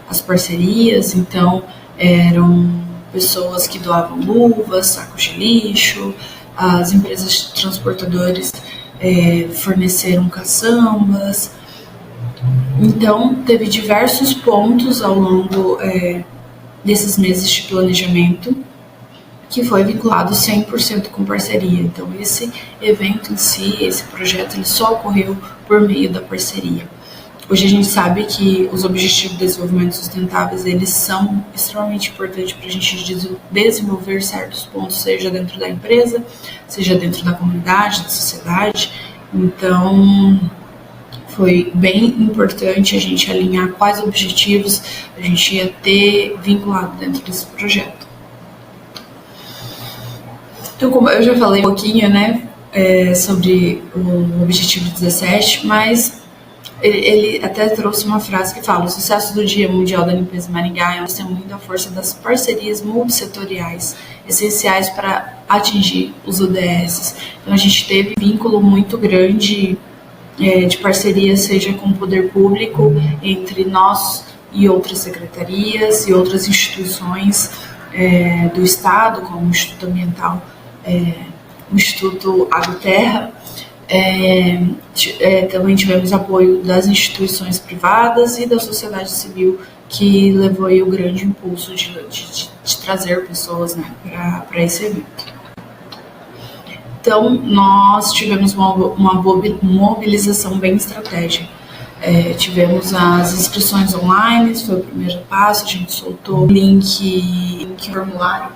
as parcerias, então eram pessoas que doavam luvas, sacos de lixo, as empresas transportadoras forneceram caçambas, então teve diversos pontos ao longo desses meses de planejamento que foi vinculado 100% com parceria. Então, esse evento em si, esse projeto, ele só ocorreu por meio da parceria. Hoje a gente sabe que os Objetivos de Desenvolvimento Sustentáveis, eles são extremamente importantes para a gente desenvolver certos pontos, seja dentro da empresa, seja dentro da comunidade, da sociedade. Então, foi bem importante a gente alinhar quais objetivos a gente ia ter vinculado dentro desse projeto. Então, como eu já falei um pouquinho, né, sobre o Objetivo 17, mas ele até trouxe uma frase que fala: o sucesso do Dia Mundial da Limpeza em Maringá é um testemunho da força das parcerias multissetoriais, essenciais para atingir os ODS. Então, a gente teve vínculo muito grande de parceria, seja com o poder público, entre nós e outras secretarias e outras instituições do Estado, como o Instituto Ambiental, o Instituto Agroterra. Também tivemos apoio das instituições privadas e da sociedade civil, que levou aí o grande impulso de trazer pessoas, né, para esse evento. Então, nós tivemos uma mobilização bem estratégica. Tivemos as inscrições online, isso foi o primeiro passo. A gente soltou o link formulário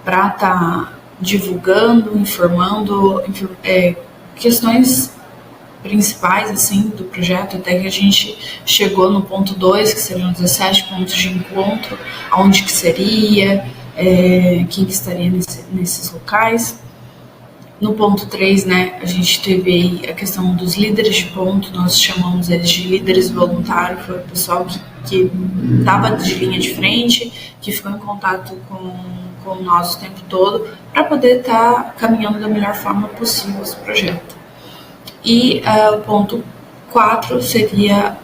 para estar divulgando, informando questões principais assim, do projeto, até que a gente chegou no ponto 2, que seriam 17 pontos de encontro, onde que seria, quem que estaria nesses locais. No ponto 3, né, a gente teve a questão dos líderes de ponto, nós chamamos eles de líderes voluntários, foi o pessoal que estava de linha de frente, que ficou em contato com nós o tempo todo, para poder estar caminhando da melhor forma possível esse projeto. E o ponto 4 seria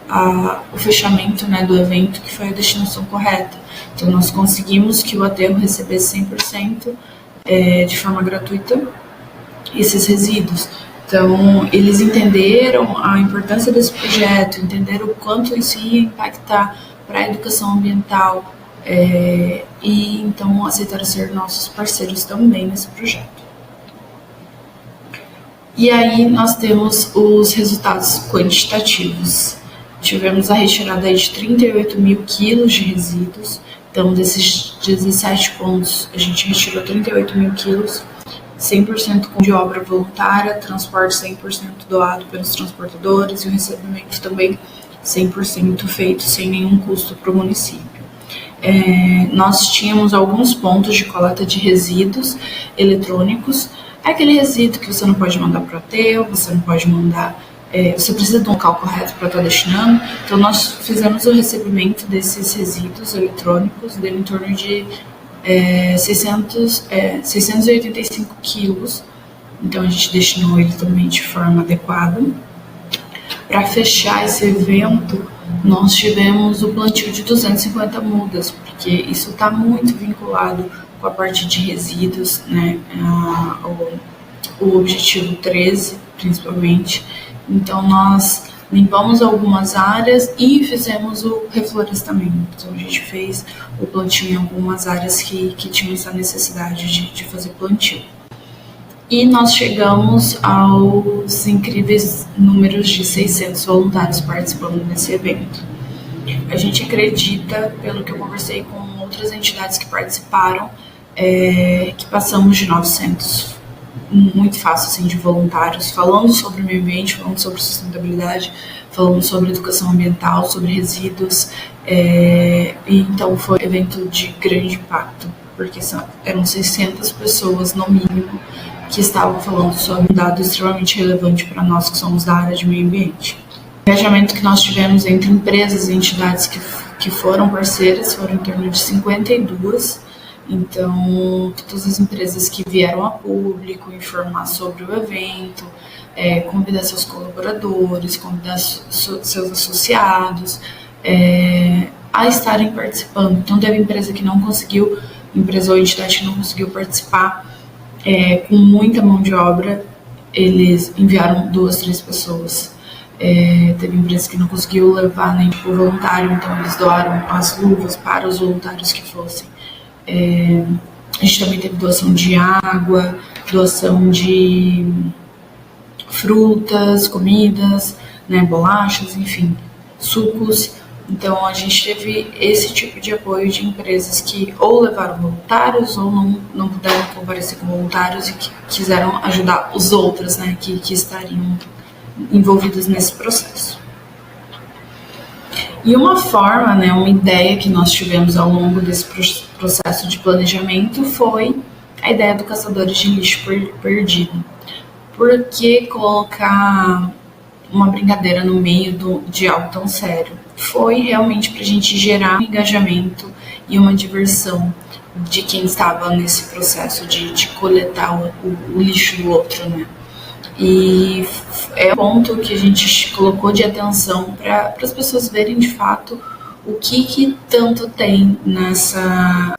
o fechamento, né, do evento, que foi a destinação correta. Então, nós conseguimos que o aterro recebesse 100% de forma gratuita esses resíduos. Então, eles entenderam a importância desse projeto, entenderam o quanto isso ia impactar para a educação ambiental, e então aceitaram ser nossos parceiros também nesse projeto. E aí nós temos os resultados quantitativos. Tivemos a retirada de 38 mil quilos de resíduos. Então, desses 17 pontos, a gente retirou 38 mil quilos, 100% de obra voluntária, transporte 100% doado pelos transportadores e o recebimento também 100% feito sem nenhum custo para o município. Nós tínhamos alguns pontos de coleta de resíduos eletrônicos. É aquele resíduo que você não pode mandar para o aterro, você não pode mandar, você precisa de um local correto para estar destinando. Então, nós fizemos o recebimento desses resíduos eletrônicos, deu em torno de 685 quilos. Então, a gente destinou ele também de forma adequada. Para fechar esse evento, nós tivemos o plantio de 250 mudas, porque isso está muito vinculado com a parte de resíduos, né, o objetivo 13, principalmente. Então, nós limpamos algumas áreas e fizemos o reflorestamento. Então, a gente fez o plantio em algumas áreas que tinham essa necessidade de fazer plantio. E nós chegamos aos incríveis números de 600 voluntários participando desse evento. A gente acredita, pelo que eu conversei com outras entidades que participaram, que passamos de 900. Muito fácil, assim, de voluntários, falando sobre o meio ambiente, falando sobre sustentabilidade, falando sobre educação ambiental, sobre resíduos. E então foi um evento de grande impacto, porque eram 600 pessoas, no mínimo, que estavam falando sobre um dado extremamente relevante para nós que somos da área de meio ambiente. O engajamento que nós tivemos entre empresas e entidades que foram parceiras foram em torno de 52. Então, todas as empresas que vieram a público informar sobre o evento, convidar seus colaboradores, convidar seus associados a estarem participando. Então, teve empresa que não conseguiu, empresa ou entidade que não conseguiu participar com muita mão de obra, eles enviaram 2, 3 pessoas. Teve empresa que não conseguiu levar nem tipo voluntário, então eles doaram as luvas para os voluntários que fossem. A gente também teve doação de água, doação de frutas, comidas, né, bolachas, enfim, sucos. Então a gente teve esse tipo de apoio de empresas que ou levaram voluntários ou não puderam comparecer com voluntários e que quiseram ajudar os outros, né, que estariam envolvidos nesse processo. E uma forma, né, uma ideia que nós tivemos ao longo desse processo de planejamento foi a ideia do caçadores de lixo perdido. Por que colocar uma brincadeira no meio de algo tão sério? Foi realmente para a gente gerar um engajamento e uma diversão de quem estava nesse processo de coletar o lixo do outro, né? E é um ponto que a gente colocou de atenção para as pessoas verem de fato o que tanto tem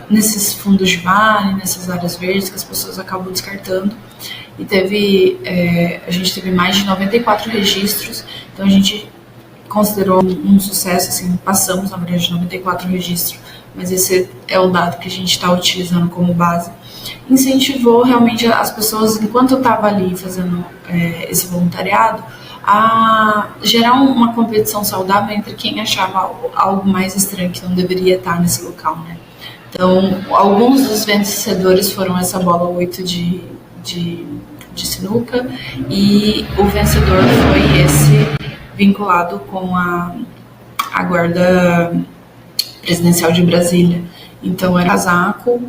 nesses fundos de vale, nessas áreas verdes que as pessoas acabam descartando. E a gente teve mais de 94 registros, então a gente considerou um sucesso, assim, passamos na verdade de 94 registros, mas esse é o dado que a gente está utilizando como base. Incentivou realmente as pessoas, enquanto eu estava ali fazendo esse voluntariado, a gerar uma competição saudável entre quem achava algo mais estranho que não deveria estar nesse local, né? Então, alguns dos vencedores foram essa bola 8 de sinuca, e o vencedor foi esse vinculado com a Guarda Presidencial de Brasília. Então, era casaco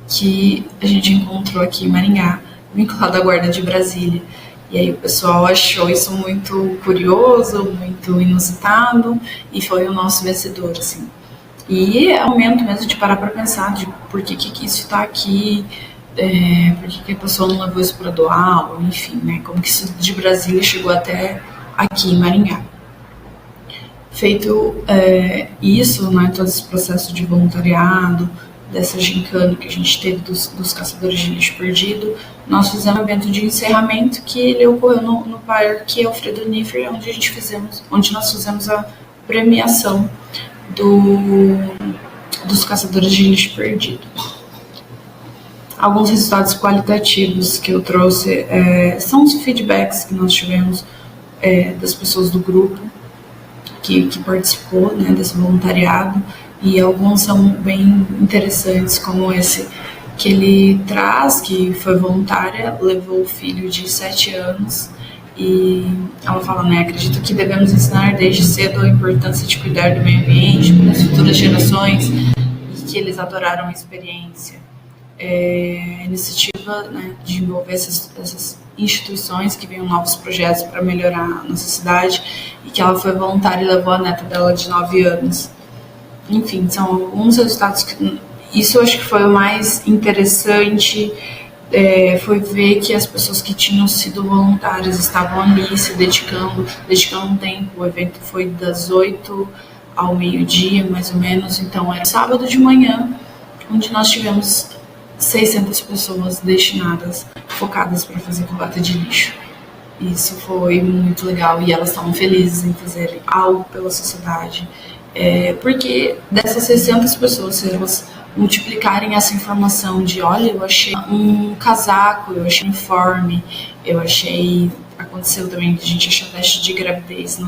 que a gente encontrou aqui em Maringá, vinculado à Guarda de Brasília. E aí o pessoal achou isso muito curioso, muito inusitado, e foi o nosso vencedor, assim. E é um momento mesmo de parar para pensar de por que isso está aqui, por que a pessoa não levou isso para doar, ou enfim, né, como que isso de Brasília chegou até aqui em Maringá. Feito isso, né, todo esse processo de voluntariado, dessa gincana que a gente teve dos caçadores de lixo perdido, nós fizemos um evento de encerramento que ele ocorreu no Parque Alfredo Niffer, onde nós fizemos a premiação dos caçadores de lixo perdido. Alguns resultados qualitativos que eu trouxe são os feedbacks que nós tivemos das pessoas do grupo que participou, né, desse voluntariado, e alguns são bem interessantes, como esse que ele traz, que foi voluntária, levou o filho de 7 anos, e ela fala, né, acredito que devemos ensinar desde cedo a importância de cuidar do meio ambiente para as futuras gerações, e que eles adoraram a experiência. A iniciativa, né, de envolver essas instituições que venham novos projetos para melhorar a nossa cidade, e que ela foi voluntária e levou a neta dela de 9 anos. Enfim, são alguns resultados que... Isso eu acho que foi o mais interessante, foi ver que as pessoas que tinham sido voluntárias estavam ali se dedicando um tempo. O evento foi das 8 ao meio-dia, mais ou menos. Então, era sábado de manhã, onde nós tivemos 600 pessoas destinadas, focadas para fazer coleta de lixo. Isso foi muito legal e elas estavam felizes em fazer algo pela sociedade. Porque dessas 600 pessoas, se elas multiplicarem essa informação de, olha, eu achei um casaco, eu achei um uniforme, aconteceu também que a gente achou teste de gravidez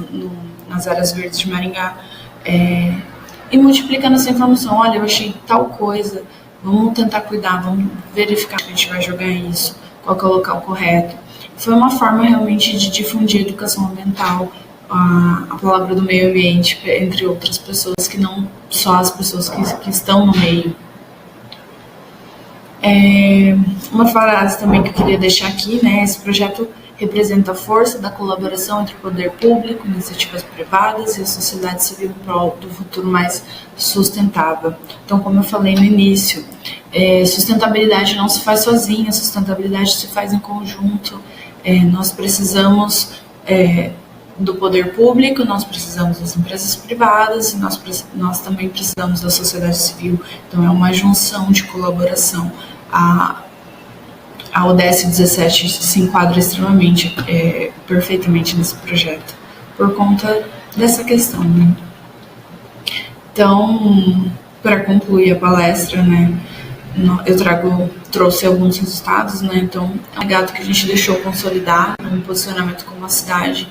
nas áreas verdes de Maringá, e multiplicando essa informação, olha, eu achei tal coisa, vamos tentar cuidar, vamos verificar que a gente vai jogar isso, qual que é o local correto. Foi uma forma realmente de difundir a educação ambiental, a palavra do meio ambiente, entre outras pessoas, que não só as pessoas que estão no meio. Uma frase também que eu queria deixar aqui, né? Esse projeto representa a força da colaboração entre o poder público, iniciativas privadas e a sociedade civil em prol do futuro mais sustentável. Então, como eu falei no início, sustentabilidade não se faz sozinha, sustentabilidade se faz em conjunto. Nós precisamos do poder público, nós precisamos das empresas privadas e nós também precisamos da sociedade civil. Então, é uma junção de colaboração. A ODS 17 se enquadra extremamente, perfeitamente nesse projeto, por conta dessa questão, né? Então, para concluir a palestra, né, eu trouxe alguns resultados, né? Então, é um legado que a gente deixou consolidar, um posicionamento como a cidade,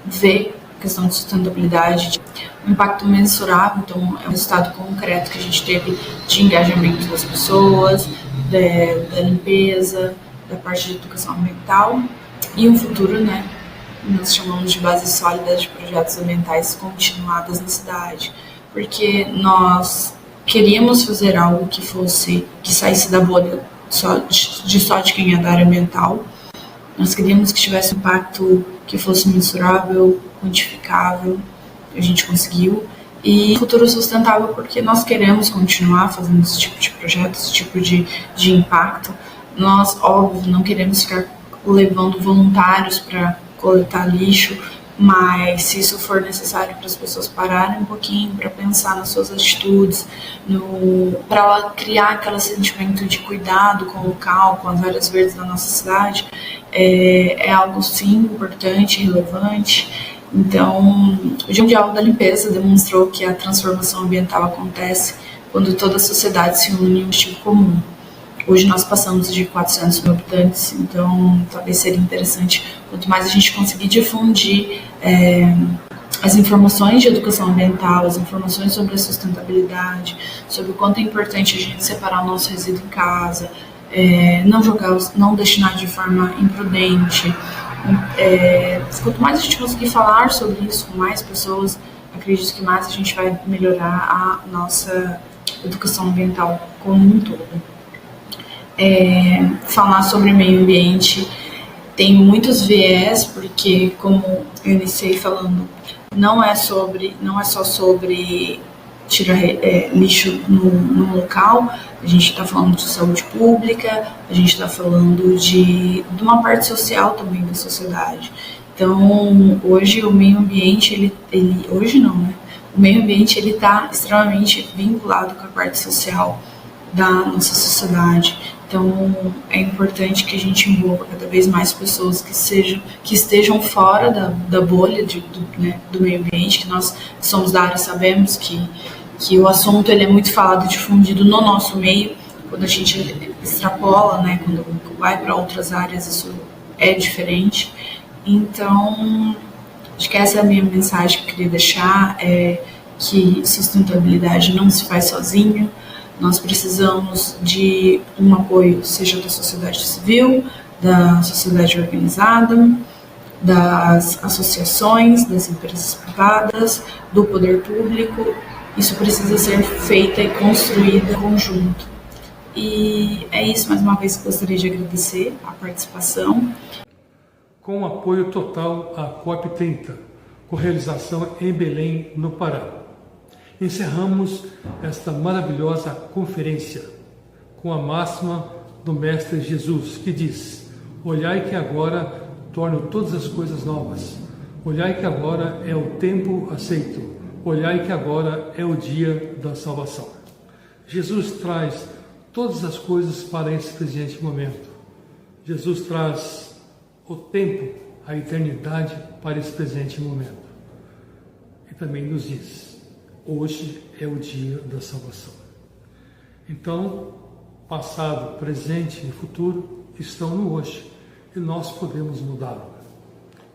ver a questão de sustentabilidade, um impacto mensurável, então é um resultado concreto que a gente teve de engajamento das pessoas, da limpeza, da parte de educação ambiental e um futuro, né, nós chamamos de base sólida de projetos ambientais continuadas na cidade, porque nós queríamos fazer algo que saísse da bolha só de quem é da área ambiental. Nós queríamos que tivesse um impacto que fosse mensurável, quantificável, a gente conseguiu, e futuro sustentável, porque nós queremos continuar fazendo esse tipo de projeto, esse tipo de impacto. Nós, óbvio, não queremos ficar levando voluntários para coletar lixo, mas se isso for necessário para as pessoas pararem um pouquinho, para pensar nas suas atitudes, para ela criar aquele sentimento de cuidado com o local, com as áreas verdes da nossa cidade, é algo sim importante, relevante. Então, o Dia Mundial da Limpeza demonstrou que a transformação ambiental acontece quando toda a sociedade se une em um objetivo comum. Hoje nós passamos de 400 mil habitantes, então talvez seria interessante, quanto mais a gente conseguir difundir as informações de educação ambiental, as informações sobre a sustentabilidade, sobre o quanto é importante a gente separar o nosso resíduo em casa, não destinar de forma imprudente. Quanto mais a gente conseguir falar sobre isso com mais pessoas, acredito que mais a gente vai melhorar a nossa educação ambiental como um todo. Falar sobre meio ambiente tem muitos viés, porque, como eu iniciei falando, não é só sobre tirar lixo no local. A gente está falando de saúde pública, a gente está falando de uma parte social também da sociedade. Então, hoje o meio ambiente, hoje não, né? O meio ambiente ele está extremamente vinculado com a parte social da nossa sociedade. Então, é importante que a gente envolva cada vez mais pessoas que estejam fora da bolha do meio ambiente, que nós que somos da área sabemos que o assunto ele é muito falado e difundido no nosso meio. Quando a gente extrapola, né, quando vai para outras áreas, isso é diferente. Então, acho que essa é a minha mensagem que eu queria deixar, que sustentabilidade não se faz sozinho. Nós precisamos de um apoio, seja da sociedade civil, da sociedade organizada, das associações, das empresas privadas, do poder público. Isso precisa ser feito e construído em conjunto. E é isso, mais uma vez gostaria de agradecer a participação. Com apoio total à COP30, com realização em Belém, no Pará. Encerramos esta maravilhosa conferência com a máxima do Mestre Jesus, que diz: olhai que agora torno todas as coisas novas. Olhai que agora é o tempo aceito. Olhai que agora é o dia da salvação. Jesus traz todas as coisas para esse presente momento. Jesus traz o tempo, a eternidade para esse presente momento. E também nos diz, hoje é o dia da salvação. Então, passado, presente e futuro estão no hoje e nós podemos mudá-lo.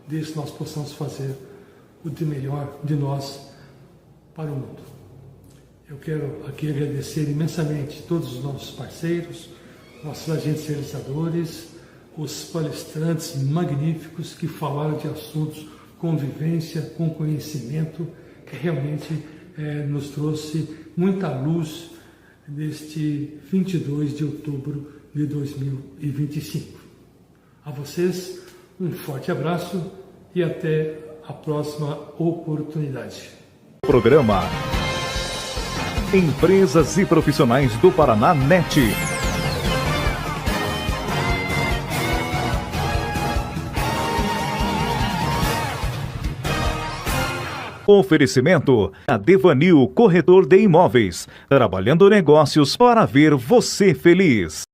Desde que nós possamos fazer o de melhor de nós para o mundo. Eu quero aqui agradecer imensamente todos os nossos parceiros, nossos agentes realizadores, os palestrantes magníficos que falaram de assuntos com vivência, com conhecimento, que realmente nos trouxe muita luz neste 22 de outubro de 2025. A vocês, um forte abraço e até a próxima oportunidade. Programa Empresas e Profissionais do Paraná NET. Oferecimento a Devanil, corretor de imóveis, trabalhando negócios para ver você feliz.